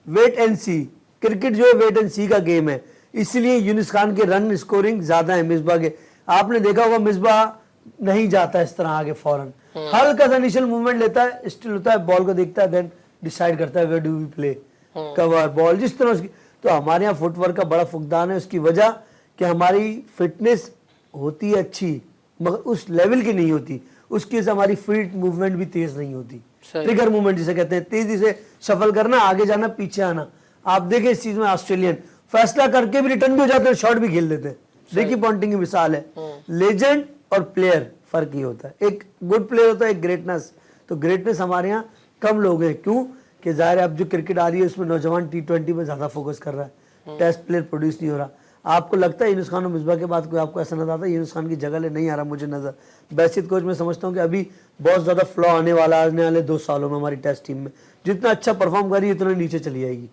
wait and see. Cricket जो है वेट एंड सी का गेम है, इसलिए यूनिस खान के रन स्कोरिंग ज्यादा है मिसबा के। आपने देखा होगा मिसबा नहीं जाता इस तरह आगे फौरन, हल्का सा इनिशियल मूवमेंट लेता है, स्टिल होता है, बॉल को देखता है, देन डिसाइड करता है where do we play, cover ball, जिस तरह उसकी। तो हमारे यहाँ फुटवर्क का बड़ा फुकदान है, उसकी वजह कि हमारी फिटनेस होती है अच्छी, मगर उस लेवल की नहीं होती, उसकी वजह से हमारी फीट मूवमेंट भी तेज नहीं होती, ट्रिगर मूवमेंट जिसे कहते हैं, तेजी से शफल करना, आगे जाना, पीछे आना। आप देखें इस चीज में ऑस्ट्रेलियन फैसला करके भी रिटर्न भी हो जाते हैं, शॉट भी खेल लेते हैं। रिकी पॉन्टिंग की मिसाल है। लेजेंड और प्लेयर फर्क ही होता है, एक गुड प्लेयर होता है, एक ग्रेटनेस। तो ग्रेटनेस हमारे यहाँ कम लोग हैं, क्यों कि जाहिर है अब जो क्रिकेट आ रही है उसमें नौजवान T20 में ज्यादा फोकस कर रहा है, टेस्ट प्लेयर प्रोड्यूस नहीं हो रहा। आपको लगता है यूनुस खान और मिसबा के बाद कोई आपको ऐसा नजर आता है यूनुस खान की जगह ले नहीं आ रहा? मुझे नजर बैसित कोच में समझता हूँ कि अभी बहुत ज्यादा फ्लॉ आने वाले 2 सालों में हमारी टेस्ट टीम में, जितना अच्छा परफॉर्म करी उतना नीचे चली जाएगी,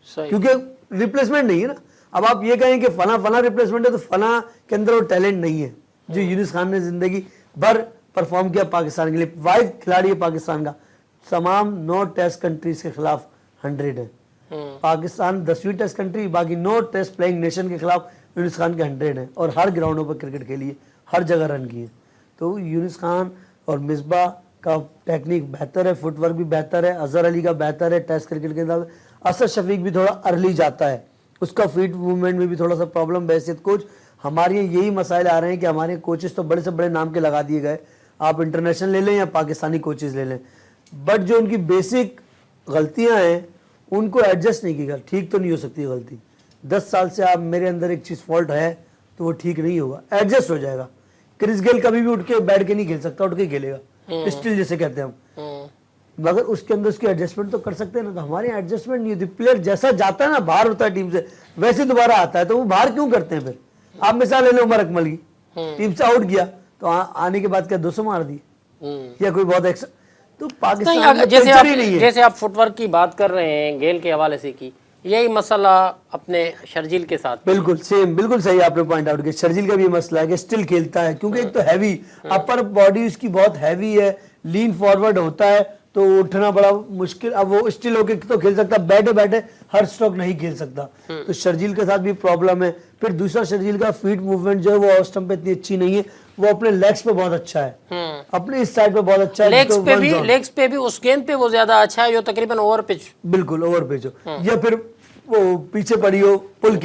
क्योंकि रिप्लेसमेंट नहीं है ना। अब आप ये कहें कि फला रिप्लेसमेंट है, तो फला के अंदर वो टैलेंट नहीं है जो यूनुस खान ने जिंदगी भर परफॉर्म किया पाकिस्तान के लिए। वाइड खिलाड़ी है पाकिस्तान का, तमाम 9 टेस्ट कंट्रीज के खिलाफ 100 है। पाकिस्तान 10वीं टेस्ट कंट्री, बाकी 9 टेस्ट प्लेइंग नेशन के खिलाफ यूनुस खान के 100 है, और हर ग्राउंडों पर क्रिकेट खेली है, हर जगह रन किए। तो यूनुस खान और मिसबा का टेक्निक बेहतर है, फुटवर्क भी बेहतर है, अजहर अली का बेहतर है टेस्ट क्रिकेट के अंदर। असद शफीक भी थोड़ा अर्ली जाता है, उसका फीट मूवमेंट में भी थोड़ा सा प्रॉब्लम। बैसियत कोच हमारे यही मसाइल आ रहे हैं कि हमारे कोचेस तो बड़े से बड़े नाम के लगा दिए गए, आप इंटरनेशनल ले लें या पाकिस्तानी कोचेस ले लें, बट जो उनकी बेसिक गलतियां हैं उनको एडजस्ट नहीं किया। ठीक तो नहीं हो सकती गलती, 10 साल से आप मेरे अंदर एक चीज फॉल्ट है तो वो ठीक नहीं होगा, एडजस्ट हो जाएगा। क्रिस गेल कभी भी उठ के बैठ के नहीं खेल सकता, उठ के खेलेगा, स्टिल जैसे कहते हैं हम, मगर उसके अंदर उसकी एडजस्टमेंट तो कर सकते हैं ना। तो हमारे एडजस्टमेंट नहीं होती। प्लेयर जैसा जाता है ना, बाहर होता है टीम से, वैसे दोबारा आता है, तो वो बाहर क्यों करते हैं फिर? आप मिसाल ले लो, उमर अकमल की, टीम से आउट किया तो आने के बाद क्या 200 मार दी या कोई बहुत एक्स्ट्रा। तो पाकिस्तान में जैसे आप फुटवर्क की बात कर रहे हैं गेल के हवाले से की, यही मसला अपने शर्जील के साथ बिल्कुल सेम, बिल्कुल सही आपने पॉइंट आउट किया। शर्जील का भी मसला है कि स्टिल खेलता है, क्योंकि एक तो हैवी अपर बॉडी उसकी बहुत हैवी है, लीन फॉरवर्ड होता है, तो उठना बड़ा मुश्किल। अब वो स्टिल होके तो खेल सकता, बैठे बैठे हर स्ट्रोक नहीं खेल सकता, तो शर्जील के साथ भी प्रॉब्लम है। फिर दूसरा, शर्जील का फीट मूवमेंट जो है वो ऑफ स्टंप पे इतनी अच्छी नहीं है, वो अपने लेग्स पे बहुत अच्छा है, अपने इस साइड पे बहुत अच्छा है, लेग्स पे भी उस गेंद पे वो ज्यादा अच्छा है जो तकरीबन ओवर पिच, बिल्कुल ओवर पिच हो या फिर वो पीछे पड़ी हो पुल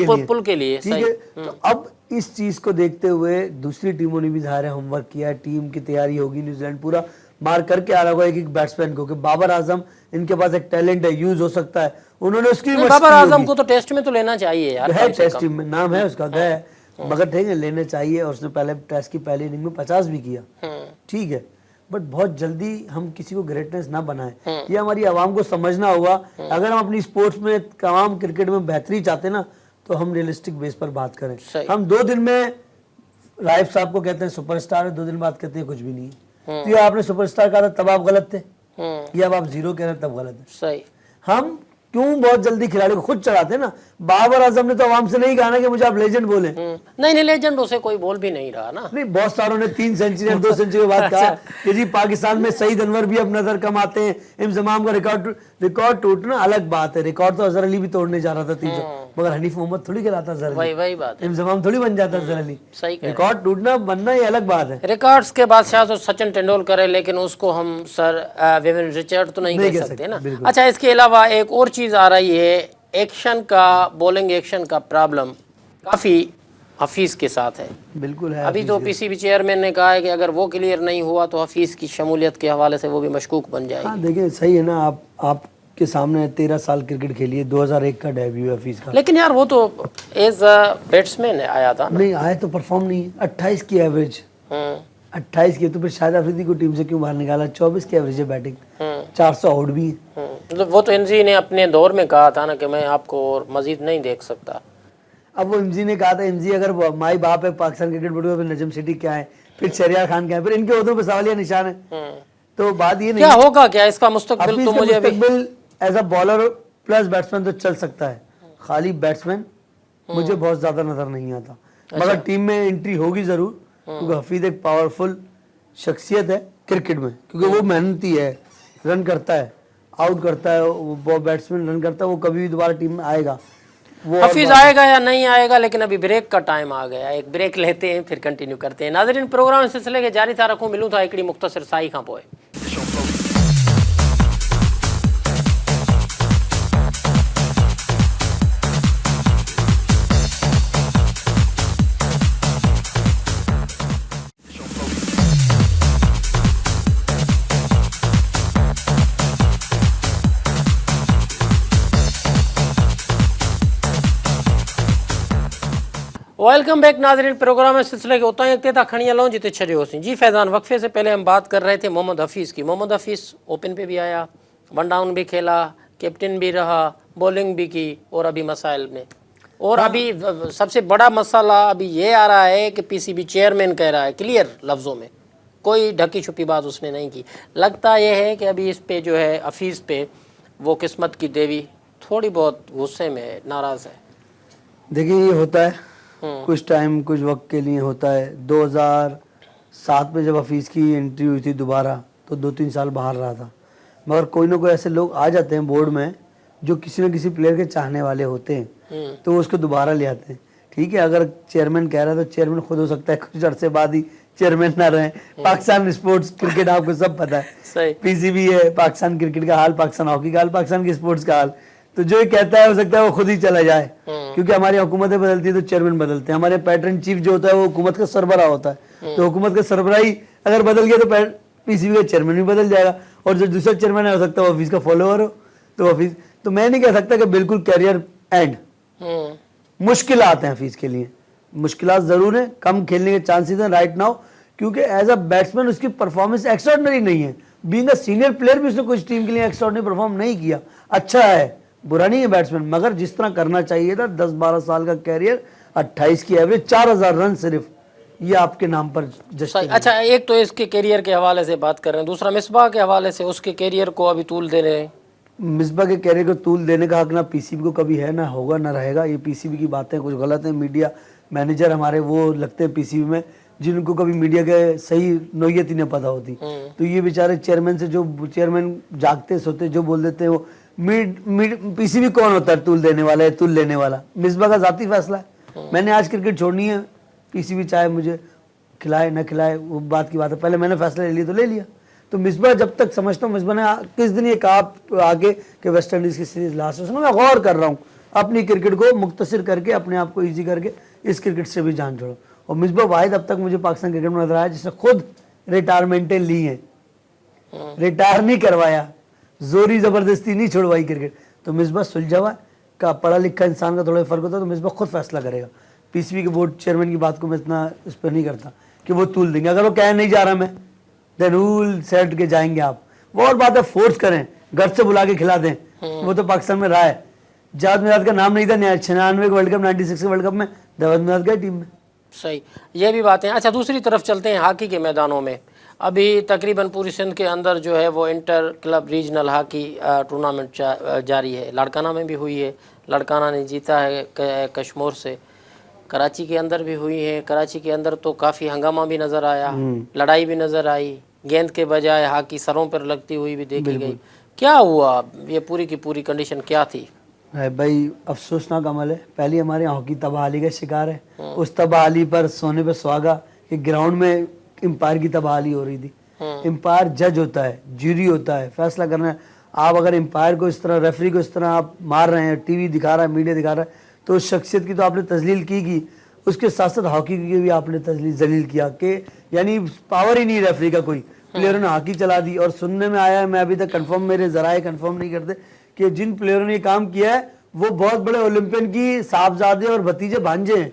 के लिए, ठीक है। तो अब इस चीज को देखते हुए दूसरी टीमों ने भी ज़ाहिर है होमवर्क किया है, टीम की तैयारी होगी, न्यूजीलैंड पूरा मार करके आ रहा होगा एक बैट्समैन को कि बाबर आजम इनके पास एक टैलेंट है, यूज हो सकता है, उन्होंने उसकी बाबर आजम को तो टेस्ट में तो लेना चाहिए यार, है टेस्ट टीम में नाम है उसका, गया है, मगर ठीक है लेने चाहिए, और उसने पहले टेस्ट की पहली इनिंग में 50 भी किया, ठीक है, बट बहुत जल्दी हम किसी को ग्रेटनेस ना बनाए, ये हमारी आवाम को समझना होगा। अगर हम अपनी स्पोर्ट्स में तमाम क्रिकेट में बेहतरी चाहते ना, तो हम रियलिस्टिक बेस पर बात करें। हम 2 दिन में राइफ साहब को कहते हैं सुपरस्टार है, 2 दिन बाद कहते हैं कुछ भी नहीं है। तो ये आपने सुपरस्टार कहा था तब आप गलत थे, या अब आप 0 कह रहे हैं तब गलत है। सही। हम क्यों बहुत जल्दी खिलाड़ी को खुद चढ़ाते हैं ना। बाबर आजम ने तो आवाम से नहीं कहा ना कि मुझे आप लेजेंड बोले, नहीं लेजेंड उसे कोई बोल भी नहीं रहा ना। नहीं, बहुत सारों ने 3 सेंचुरी 2 सेंचुरी के बाद कहा कि जी पाकिस्तान में सईद अनवर भी अब नजर कम आते हैं, इंजमाम का रिकॉर्ड टूटना अलग बात है, रिकॉर्ड तो अजहर अली भी तोड़ने जा रहा था 300, मगर हनीफ मोहम्मद थोड़ी खिलाता अजहर अली, वही बात है, इंजमाम थोड़ी बन जाता अजहर अली। सही कह रिकॉर्ड टूटना बनना ये अलग बात है। रिकॉर्ड्स के बाद शायद तो सचिन तेंदुलकर है, लेकिन उसको हम सर विविन रिचर्ड तो नहीं कह सकते ना। अच्छा, इसके अलावा एक और चीज़ आ रही है, एक्शन का, बॉलिंग एक्शन का प्रॉब्लम काफ़ी हफीज़ के साथ है। बिल्कुल है। अभी तो पीसीबी चेयरमैन ने कहा है कि अगर वो क्लियर नहीं हुआ तो हफीज़ की शमूलियत के हवाले से वो भी मशकूक बन जाएगी। हाँ देखिए, सही है ना, आपके सामने 13 साल क्रिकेट खेली है, 2001 का डेब्यू है हफीज का। लेकिन यार वो तो एज बैट्समैन आया था ना। नहीं आया तो परफॉर्म नहीं, 28 की एवरेज, 28 की, तो फिर शाहिद अफरीदी को टीम से क्यों बाहर निकाला? 24 की एवरेज है बैटिंग, 400 आउट भी है। मतलब वो तो एनजी ने अपने दौर में कहा था ना कि मैं आपको और मजीद नहीं देख सकता। अब वो एमजी ने कहा था, एमजी अगर माई बाप है पाकिस्तान क्रिकेट बोर्ड में, फिर नजम सेठी क्या है, फिर शरियार खान क्या है, फिर इनके उहदों पर सवालिया निशान है। तो बात ये नहीं, क्या होगा, क्या इसका मुस्तकबिल तो मुझे अभी as a bowler plus batsman तो चल सकता है, खाली बैट्समैन मुझे बहुत ज्यादा नजर नहीं आता। मगर टीम में एंट्री होगी जरूर, क्योंकि हफीज एक पावरफुल शख्सियत है क्रिकेट में, क्योंकि वो मेहनती है, रन करता है, आउट करता है, वो बैट्समैन रन करता है, वो कभी भी दोबारा टीम में आएगा। वो हफीज आएगा या नहीं आएगा, लेकिन अभी ब्रेक का टाइम आ गया, एक ब्रेक लेते हैं फिर कंटिन्यू करते हैं। नाज़रीन, प्रोग्राम सिलसिले के जारी था रखूं, मिलूं था हिकिड़ी मुख्तसर साई खां पोइ। वेलकम बैक नाज़रीन, प्रोग्राम में सिलसिले के उतना ही था खड़िया लो जिते छे होसी। जी फैज़ान, वक्फे से पहले हम बात कर रहे थे मोहम्मद हफीज़ की। मोहम्मद हफीज़ ओपन पे भी आया, वन डाउन भी खेला, कैप्टन भी रहा, बॉलिंग भी की, और अभी मसाइल में, और अभी सबसे बड़ा मसला अभी ये आ रहा है कि पीसीबी चेयरमैन कह रहा है क्लियर लफ्ज़ों में, कोई ढकी छुपी बात उसने नहीं की। लगता यह है कि अभी इस पे जो है हफीज़ पे वो किस्मत की देवी थोड़ी बहुत गुस्से में, नाराज़ है। देखिए, ये होता है कुछ टाइम, कुछ वक्त के लिए होता है। 2007 में जब हफीज़ की एंट्री हुई थी दोबारा, तो 2-3 साल बाहर रहा था, मगर कोई ना कोई ऐसे लोग आ जाते हैं बोर्ड में जो किसी न किसी प्लेयर के चाहने वाले होते हैं, तो वो उसको दोबारा ले आते हैं। ठीक है, अगर चेयरमैन कह रहा है तो चेयरमैन खुद हो सकता है कुछ अरसे बाद ही चेयरमैन ना रहे। पाकिस्तान स्पोर्ट्स क्रिकेट आपको सब पता है, पीसीबी है, पाकिस्तान क्रिकेट का हाल, पाकिस्तान हॉकी का हाल, पाकिस्तान की स्पोर्ट्स का हाल, तो जो ये कहता है हो सकता है वो खुद ही चला जाए, क्योंकि हमारी हुकूमतें बदलती है तो चेयरमैन बदलते हैं। हमारे पैटर्न चीफ जो होता है वो हुकूमत का सरबराह होता है, तो हुकूमत का सरबराही अगर बदल गया तो पीसीबी का चेयरमैन भी बदल जाएगा, और जो दूसरा चेयरमैन है हो सकता है वो हफीज का फॉलोअर हो, तो हफीज, तो मैं नहीं कह सकता कि बिल्कुल कैरियर एंड। मुश्किल आते हैं हफीज के लिए, मुश्किल जरूर है, कम खेलने के चांसेस हैं राइट नाउ, क्योंकि एज अ बैट्समैन उसकी परफॉर्मेंस एक्स्ट्राऑर्डिनरी नहीं है। बीइंग अ सीनियर प्लेयर भी उसने कुछ टीम के लिए एक्स्ट्राऑर्डिनरी परफॉर्म नहीं किया। अच्छा है, बुरा नहीं है बैट्समैन, मगर जिस तरह करना चाहिए था, 10-12 साल का कैरियर, 28 की एवरेज, 4000 रन सिर्फ, ये आपके नाम पर जस्ट। अच्छा, एक तो इसके कैरियर के हवाले से बात कर रहे हैं, दूसरा मिसबाह के हवाले से उसके कैरियर को अभी तूल दे रहे हैं। मिसबाह के कैरियर को तूल देने का हक ना पीसीबी को कभी है, ना होगा, ना रहेगा। ये पीसीबी की बातें कुछ गलत है। मीडिया मैनेजर हमारे वो लगते हैं पीसीबी में जिनको कभी मीडिया के सही नोयत ही नहीं पता होती, तो ये बेचारे चेयरमैन से, जो चेयरमैन जागते सोते जो बोल देते हैं, वो पीसीबी कौन होता है तूल देने वाला है, तूल लेने वाला? मिसबाह का जाती फैसला है। मैंने आज क्रिकेट छोड़नी है, पीसीबी चाहे मुझे खिलाए न खिलाए वो बात की बात है, पहले मैंने फैसला ले लिया तो ले लिया। तो मिसबाह जब तक समझता हूँ, मिसबाह ने किस दिन ये कहा आगे कि वेस्ट इंडीज की सीरीज लास्ट है, उसमें मैं गौर कर रहा हूँ, अपनी क्रिकेट को मुख्तसर करके, अपने आप को ईजी करके इस क्रिकेट से भी जान छोड़ो। और मिसबाह वाहिद अब तक मुझे पाकिस्तान क्रिकेट में नजर आया जिसने खुद रिटायरमेंटें ली है, रिटायर नहीं करवाया, जोरी जबरदस्ती नहीं छुड़वाई क्रिकेट। तो मिसबाह सुलझा हुआ का, पढ़ा लिखा इंसान का थोड़ा फर्क होता है, तो मिसबाह खुद फैसला करेगा। पीसीबी के बोर्ड चेयरमैन की बात को मैं इतना इस पर नहीं करता कि वो तूल देंगे। अगर वो कह नहीं जा रहा मैं, देन रूल सेट के जाएंगे आप, वो और बात है, फोर्स करें, घर से बुला के खिला दें, वो तो पाकिस्तान में रहा है। जावेद मिराज का नाम नहीं था 96 वर्ल्ड कप, 96 के वर्ल्ड कप में जावेद मिराज गए टीम में। सही, ये भी बातें। अच्छा, दूसरी तरफ चलते हैं हॉकी के मैदानों में। अभी तकरीबन पूरी सिंध के अंदर जो है वो inter club regional hockey tournament जारी है। लड़काना में भी हुई है, लड़काना ने जीता है कश्मीर से। कराची के अंदर भी हुई है, कराची के अंदर तो काफ़ी हंगामा भी नज़र आया, लड़ाई भी नज़र आई, गेंद के बजाय हॉकी सरों पर लगती हुई भी देखी गई। क्या हुआ, ये पूरी की पूरी कंडीशन क्या थी? है भाई, अफसोसनाक अमल है। पहली हमारे यहाँ हॉकी तबाही का शिकार है। उस तबाही पर सोने पे सुहागा कि ग्राउंड में एम्पायर की तबाही हो रही थी। एम्पायर जज होता है, जूरी होता है, फैसला करना है। आप अगर एम्पायर को इस तरह, रेफरी को इस तरह आप मार रहे हैं, टीवी दिखा रहा है, मीडिया दिखा रहा है, तो उस शख्सियत की तो आपने तजलील की। उसके साथ साथ हॉकी की भी आपने जलील किया कि यानी पावर ही नहीं रेफरी का कोई, प्लेयरों ने हॉकी चला दी। और सुनने में आया है, मैं अभी तक कंफर्म, मेरे जराए कंफर्म नहीं करते, कि जिन प्लेयरों ने ये काम किया है वो बहुत बड़े ओलंपियन की साहबजादे और भतीजे भांजे हैं।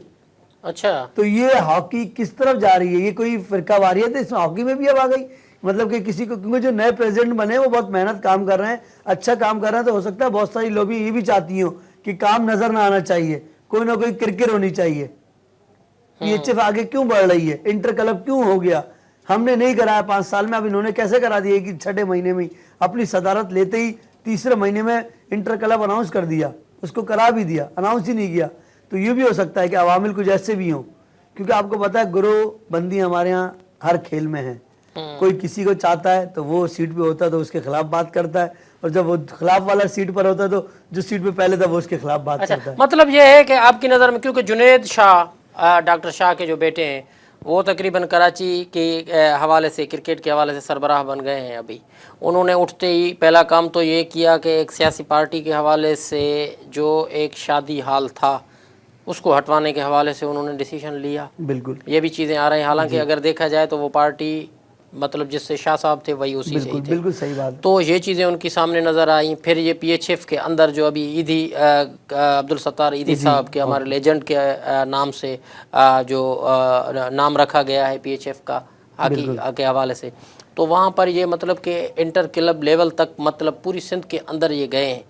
अच्छा, तो ये हॉकी किस तरफ जा रही है? ये कोई फिरका वारियत है इसमें हॉकी में भी अब आ गई? मतलब कि किसी को, क्योंकि जो नए प्रेसिडेंट बने वो बहुत मेहनत काम कर रहे हैं, अच्छा काम कर रहे हैं, तो हो सकता है बहुत सारी लोग ये भी चाहती हो कि काम नजर ना आना चाहिए, कोई ना कोई किरकिर होनी चाहिए। पीएचएफ आगे क्यों बढ़ रही है? इंटर क्लब क्यों हो गया? हमने नहीं कराया 5 साल में, अब इन्होंने कैसे करा दिया कि 6ठे महीने में ही अपनी सदारत लेते ही 3रे महीने में इंटर क्लब अनाउंस कर दिया, उसको करा भी दिया, अनाउंस ही नहीं किया। तो ये भी हो सकता है कि अवामिल कुछ ऐसे भी हों, क्योंकि आपको पता है गिरोह बंदी हमारे यहाँ हर खेल में है। कोई किसी को चाहता है तो वो सीट पे होता है तो उसके खिलाफ बात करता है, और जब वो खिलाफ वाला सीट पर होता है तो जो सीट पे पहले था वो उसके खिलाफ बात करता है। मतलब ये है कि आपकी नज़र में, क्योंकि जुनेद शाह, डॉक्टर शाह के जो बेटे हैं, वो तकरीबन कराची के हवाले से, क्रिकेट के हवाले से सरबराह बन गए हैं। अभी उन्होंने उठते ही पहला काम तो ये किया कि एक सियासी पार्टी के हवाले से जो एक शादी हाल था उसको हटवाने के हवाले से उन्होंने डिसीजन लिया। बिल्कुल, ये भी चीज़ें आ रही हैं। हालांकि अगर देखा जाए तो वो पार्टी, मतलब जिससे शाह साहब थे वही उसी से ही थे। बिल्कुल सही बात। तो ये चीज़ें उनकी सामने नज़र आई। फिर ये पीएचएफ के अंदर जो अभी ईदी, अब्दुल सत्तार ईदी साहब के, हमारे लेजेंड के नाम से जो नाम रखा गया है पीएचएफ का हॉकी के हवाले से, तो वहाँ पर ये मतलब कि इंटर क्लब लेवल तक, मतलब पूरी सिंध के अंदर ये गए हैं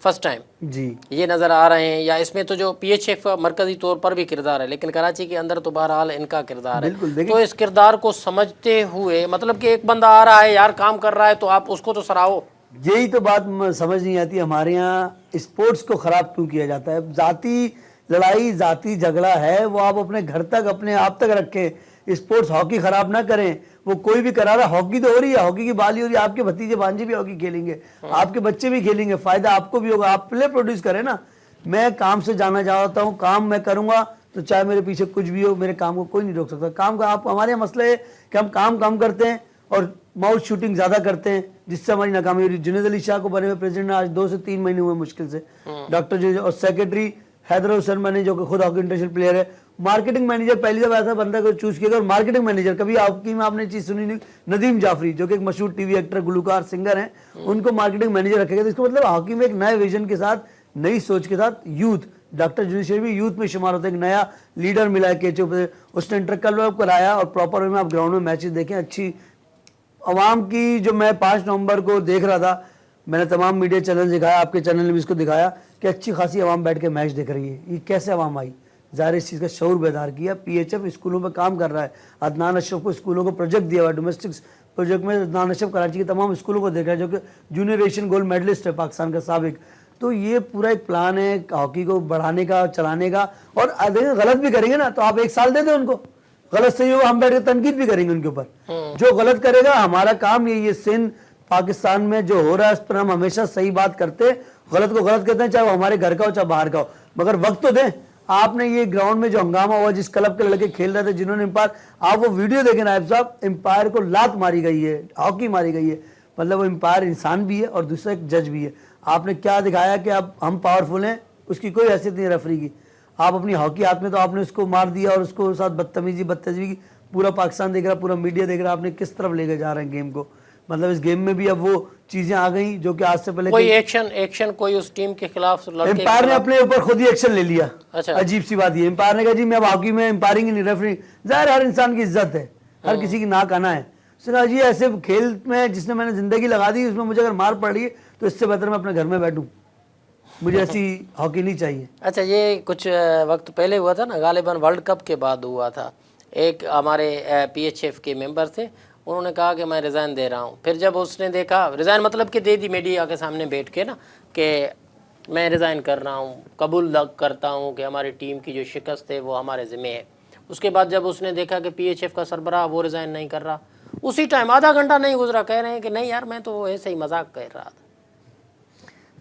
फर्स्ट टाइम जी, ये नज़र आ रहे हैं। या इसमें तो जो पीएचएफ का मरकजी तौर पर भी किरदार है, लेकिन कराची के अंदर तो बहरहाल इनका किरदार है। तो इस किरदार को समझते हुए, मतलब कि एक बंदा आ रहा है यार, काम कर रहा है, तो आप उसको तो सराहो। यही तो बात समझ नहीं आती, हमारे यहाँ स्पोर्ट्स को खराब क्यों किया जाता है? जाति लड़ाई, जाति झगड़ा है, वो आप अपने घर तक, अपने आप तक रखें। स्पोर्ट्स हॉकी खराब ना करें। वो कोई भी करा रहा, हॉकी तो हो रही है, हॉकी की बाली हो रही है, आपके भतीजे भांजे भी हॉकी खेलेंगे, आपके बच्चे भी खेलेंगे, फायदा आपको भी होगा। आप प्ले प्रोड्यूस करें ना। मैं काम से जाना चाहता हूँ, काम मैं करूंगा तो चाहे मेरे पीछे कुछ भी हो, मेरे काम को कोई नहीं रोक सकता। काम का आप, हमारे यहाँ मसला है कि हम काम कम करते हैं और माउथ शूटिंग ज्यादा करते हैं, जिससे हमारी नाकामी हो रही है। जुनेद अली शाह को बने हुए प्रेसिडेंट आज 2 से 3 महीने हुए मुश्किल से। डॉक्टर जो, और सेक्रेटरी हैदर हुसैन बने, जो कि खुद हॉकी इंटरनेशनल प्लेयर है। मार्केटिंग मैनेजर पहली दफा ऐसा बंदा को चूज किया, और मार्केटिंग मैनेजर कभी आपकी में आपने चीज सुनी नहीं, नदीम जाफरी जो कि एक मशहूर टीवी एक्टर, गुलकार, सिंगर हैं, उनको मार्केटिंग मैनेजर रखेगा। तो इसका मतलब हॉकी में एक नए विजन के साथ, नई सोच के साथ यूथ, डॉक्टर जुनेद भी यूथ में शुमार होता है। एक नया लीडर मिला है केचो पे, उसने इंटर क्लब कराया और प्रॉपर वे में आप ग्राउंड में मैचेस देखें। अच्छी अवाम की, जो मैं 5 नवंबर को देख रहा था, मैंने तमाम मीडिया चैनल दिखाया, आपके चैनल ने भी इसको दिखाया कि अच्छी खासी आवाम बैठ के मैच देख रही है। ये कैसे आवाम आई? ज़ाहिर इस चीज़ का शऊर बेदार किया। पीएचएफ स्कूलों पर काम कर रहा है। अदनान अशरफ को स्कूलों को प्रोजेक्ट दिया हुआ है, डोमेस्टिक प्रोजेक्ट में अदनान अशरफ कराची के तमाम स्कूलों को देखा है, जो कि जूनियर एशियन गोल्ड मेडलिस्ट है पाकिस्तान का साबिक। तो ये पूरा एक प्लान है हॉकी को बढ़ाने का, चलाने का। और अगर गलत भी करेंगे ना तो आप 1 साल दे दो उनको, गलत सही होगा, हम बैठ के तनकीद भी करेंगे उनके ऊपर। जो गलत करेगा, हमारा काम ये सिंध पाकिस्तान में जो हो रहा है उस पर हम हमेशा सही बात करते, गलत को गलत कहते हैं, चाहे वो हमारे घर का हो चाहे बाहर का हो, मगर वक्त तो दें। आपने ये ग्राउंड में जो हंगामा हुआ, जिस क्लब के लड़के खेल रहे थे, जिन्होंने एम्पायर, आप वो वीडियो देखें नायब साहब, एम्पायर को लात मारी गई है, हॉकी मारी गई है। मतलब वो एम्पायर इंसान भी है और दूसरा एक जज भी है। आपने क्या दिखाया कि अब हम पावरफुल हैं, उसकी कोई हैसियत नहीं है रेफरी की। आप अपनी हॉकी हाथ में, तो आपने उसको मार दिया और उसको साथ बदतमीजी बदतमीजी की, पूरा पाकिस्तान देख रहा, पूरा मीडिया देख रहा, आपने किस तरफ लेके जा रहे हैं गेम को। मतलब इस गेम में भी अब वो चीजें आ गई जो कि आज से पहले कोई एक्शन कोई उस टीम के खिलाफ, एम्पायर ने अपने ऊपर खुद ही एक्शन ले लिया। अच्छा, अजीब सी बात ये, एम्पायर ने कहा जी मैं अब हॉकी में एम्पायरिंग नहीं, रेफरी। जाहिर हर इंसान की इज्जत है, हर किसी की नाक आना है। उसने कहा जी ऐसे खेल में जिसने मैंने जिंदगी लगा दी, उसमें मुझे अगर मार पड़ रही है तो इससे बेहतर मैं अपने घर में बैठूं, मुझे ऐसी हॉकी नहीं चाहिए। अच्छा, ये कुछ वक्त पहले हुआ था ना, गालिबन वर्ल्ड कप के बाद हुआ था। एक हमारे पीएचएफ के मेंबर थे, उन्होंने कहा कि मैं रिज़ाइन दे रहा हूँ। फिर जब उसने देखा, रिज़ाइन मतलब कि दे दी मीडिया के सामने बैठ के ना, कि मैं रिज़ाइन कर रहा हूँ, कबूल करता हूँ कि हमारी टीम की जो शिकस्त है वो हमारे ज़िम्मे है। उसके बाद जब उसने देखा कि पीएचएफ का सरबराह वो रिज़ाइन नहीं कर रहा, उसी टाइम आधा घंटा नहीं गुजरा, कह रहे हैं कि नहीं यार मैं तो ऐसे ही मजाक कर रहा था।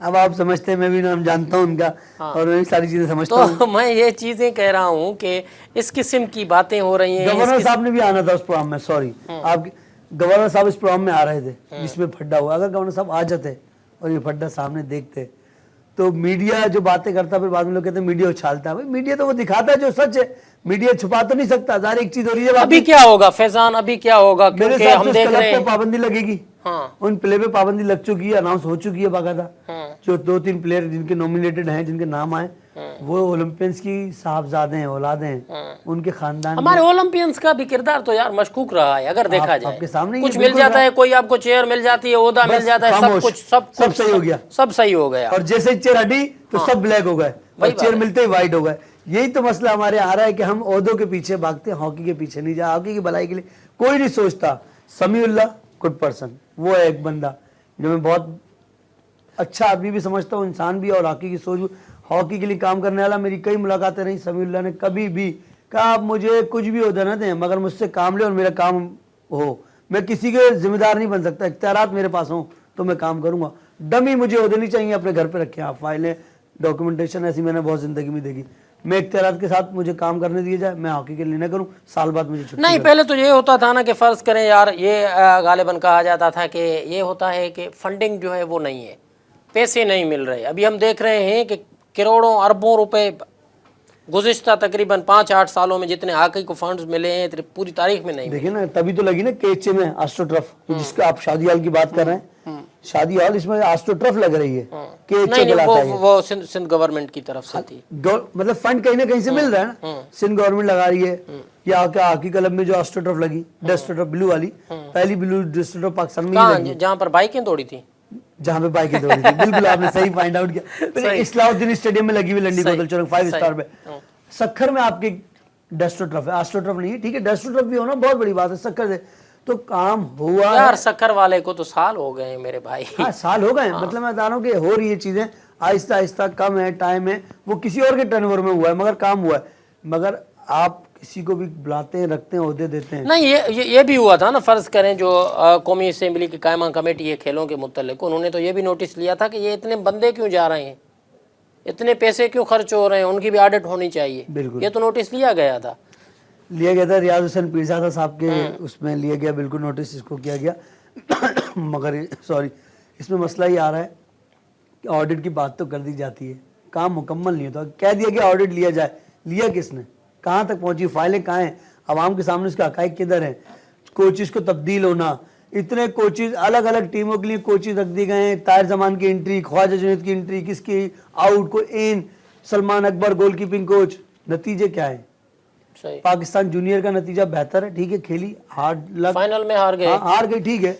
अब आप समझते हैं, मैं भी नाम जानता हूँ उनका। और मैं भी सारी चीजें समझता हूँ। तो मैं ये चीजें कह रहा हूँ कि इस किस्म की बातें हो रही हैं। गवर्नर साहब ने भी आना था उस प्रोग्राम में, सॉरी, आप गवर्नर साहब इस प्रोग्राम में आ रहे थे जिसमें फड्डा हुआ। अगर गवर्नर साहब आ जाते और ये फड्डा सामने देखते तो मीडिया जो बातें करता, फिर बाद में लोग कहते हैं मीडिया उछालता है। भाई मीडिया तो वो दिखाता है जो सच है, मीडिया छुपा तो नहीं सकता। ज़ाहिर एक चीज हो रही है, अभी क्या होगा फैजान, अभी क्या होगा? मेरे क्योंकि हिसाब हम से देख उस रहे क्लब हैं। पे पाबंदी लगेगी। हाँ, उन प्ले पे पाबंदी लग चुकी है, अनाउंस हो चुकी है बाकायदा। जो 2-3 प्लेयर जिनके नॉमिनेटेड हैं, जिनके नाम आए, वो ओलंपियंस की साहबजादे हैं, औलादे हैं, उनके खानदान हमारे ओलंपियंस का भी किरदार तो यार मशकूक रहा है। अगर देखा जाए आपके सामने कुछ मिल जाता है, कोई आपको चेयर मिल जाती है, ओहदा मिल जाता है, सब कुछ सब सही हो गया, सब सही हो गया। और जैसे ही चेयर हटी तो सब ब्लैक हो गए, और चेयर मिलते ही व्हाइट हो गए। यही तो मसला हमारे आ रहा है कि हम ओहदों के पीछे भागते हैं, हॉकी के पीछे नहीं जा। हॉकी की भलाई के लिए कोई नहीं सोचता। समीउल्लाह गुड पर्सन, वो है एक बंदा जो मैं बहुत अच्छा आदमी भी समझता हूँ, इंसान भी, और हॉकी की सोच भी, हॉकी के लिए काम करने वाला। मेरी कई मुलाकातें रही, समीउल्लाह ने कभी भी कहा आप मुझे कुछ भी ओहदा ना दें, मगर मुझसे काम ले और मेरा काम हो। मैं किसी के जिम्मेदार नहीं बन सकता, इख्तियारात मेरे पास हो तो मैं काम करूंगा। डमी मुझे ओहदे नहीं चाहिए, अपने घर पे रखें आप फाइलें, डॉक्यूमेंटेशन। ऐसी मैंने बहुत जिंदगी में देखी। मैं इख्तियारात के साथ मुझे काम करने दिया जाए, मैं हॉकी के लिए न करूं, साल बाद मुझे छुट्टी नहीं, पहले तो ये होता था ना कि फर्ज करें यार, ये गालिबन कहा जाता था कि ये होता है कि फंडिंग जो है वो नहीं है, पैसे नहीं मिल रहे। अभी हम देख रहे हैं कि करोड़ों अरबों रुपए गुज़िश्ता तकरीबन 5-8 सालों में जितने हॉकी को फंड्स मिले हैं पूरी तारीख में नहीं। देखिए ना, तभी तो लगी ना केचे में एस्ट्रोटर्फ, जिसका आप शादी हॉल की बात कर रहे हैं। शादी हॉल, इसमें एस्ट्रोटर्फ लग रही है। नहीं, वो सिंध गवर्नमेंट की तरफ से थी। मतलब फंड कहीं ना कहीं से मिल रहा है ना, सिंध गवर्नमेंट लगा रही है। या हॉकी क्लब में जो एस्ट्रोटर्फ लगी, डेस्ट्रोटर्फ ब्लू वाली, पहली ब्लू डेस्ट्रोटर्फ पाकिस्तान में लगी, जहाँ पर बाइकें दौड़ी थी, जहाँ पे बाइकें दौड़ी थी। बिल्कुल आपने सही फाइंड आउट किया। इस्लाउद्दीन स्टेडियम में लगी हुई, लंडी कोतल चौक 5 स्टार पे। सक्खर में आपकी डेस्ट्रोटर्फ है, एस्ट्रोटर्फ नहीं है। ठीक है, डेस्ट्रोटर्फ भी होना बहुत बड़ी बात है। सक्खर से तो काम हुआ यार, सक्खर वाले को तो साल हो गए मेरे भाई। हाँ, साल हो गए। मतलब मैं बता रहा हूँ कि हो रही है चीजें आहिस्ता आहिस्ता, कम है, टाइम है, वो किसी और के टर्नओवर में हुआ है, मगर काम हुआ है। मगर आप किसी को भी बुलाते हैं, रखते हैं, ओहदे देते हैं। नहीं, ये भी हुआ था ना, फर्ज करें जो कौमी असेंबली की कायमा कमेटी है खेलों के मुतल्लिक, उन्होंने तो ये भी नोटिस लिया था कि ये इतने बंदे क्यों जा रहे हैं, इतने पैसे क्यों खर्च हो रहे हैं, उनकी भी ऑडिट होनी चाहिए। बिल्कुल, ये तो नोटिस लिया गया था। रियाज हुसैन पीरजादा साहब के उसमें लिया गया, बिल्कुल नोटिस इसको किया गया। मगर सॉरी, इसमें मसला ये आ रहा है कि ऑडिट की बात तो कर दी जाती है, काम मुकम्मल नहीं होता। कह दिया गया ऑडिट लिया जाए, लिया किसने, कहाँ तक पहुंची, फाइलें कहाँ हैं, आवाम के सामने उसके हक़ाइक़ किधर हैं, कोचेस को तब्दील होना, इतने कोचेस अलग अलग टीमों के लिए कोचेस रख दिए गए हैं। ताहिर जमान की एंट्री, ख्वाजा जुनैद की एंट्री, किसकी आउट, को इन, सलमान अकबर गोलकीपिंग कोच। नतीजे क्या है? सही। पाकिस्तान जूनियर का नतीजा बेहतर है, ठीक है, खेली, हार्ड लक, फाइनल में हार गए। हार गई, ठीक है,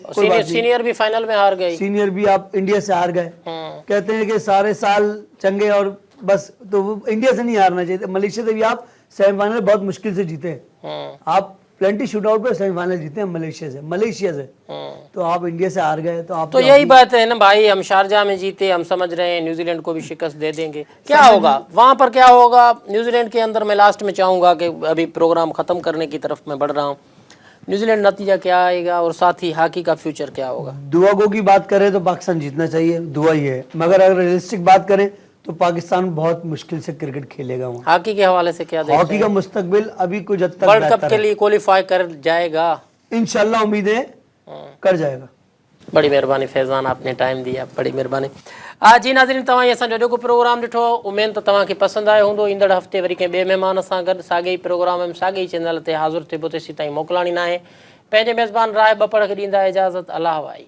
सीनियर भी फाइनल में हार गई। सीनियर भी आप इंडिया से हार गए। कहते हैं कि सारे साल चंगे और बस, तो इंडिया से नहीं हारना चाहिए। मलेशिया से भी आप सेमीफाइनल बहुत मुश्किल से जीते। आप प्लेंटी शूटआउट पे सेमीफाइनल जीते हैं मलेशिया से। तो आप इंडिया से हार गए। तो आप तो यही बात है ना भाई, हम शारजा में जीते, हम समझ रहे हैं न्यूजीलैंड को भी शिकस्त दे देंगे। क्या होगा वहां पर, क्या होगा न्यूजीलैंड के अंदर? मैं लास्ट में चाहूंगा कि अभी प्रोग्राम खत्म करने की तरफ मैं बढ़ रहा हूँ, न्यूजीलैंड नतीजा क्या आएगा और साथ ही हॉकी का फ्यूचर क्या होगा? दुआ गो की बात करें तो पाकिस्तान जीतना चाहिए, दुआ ही है। मगर अगर रियलिस्टिक बात करें तो पाकिस्तान बहुत मुश्किल से क्रिकेट खेलेगा वहाँ। हॉकी के हवाले से क्या देखते हॉकी का मुस्तकबिल अभी कुछ हद तक वर्ल्ड कप के लिए क्वालिफाई कर जाएगा इंशाल्लाह, उम्मीदें कर जाएगा। बड़ी मेहरबानी फैज़ान, आपने टाइम दिया, बड़ी मेहरबानी। जी नाज़रीन, तव्हां असांजो जेको प्रोग्राम ॾिठो, उमेद त तव्हांखे पसंदि आयो हूंदो। ईंदड़ हफ़्ते वरी कंहिं ॿिए महिमान सां गॾु साॻे ई प्रोग्राम में साॻे ई चैनल ते हाज़िर थिए, पोइ तेसीं ताईं मोकिलाणी न आहे। पंहिंजे मेज़बान राय बपड़ खे ॾींदा इजाज़त। अल्लाह वाई।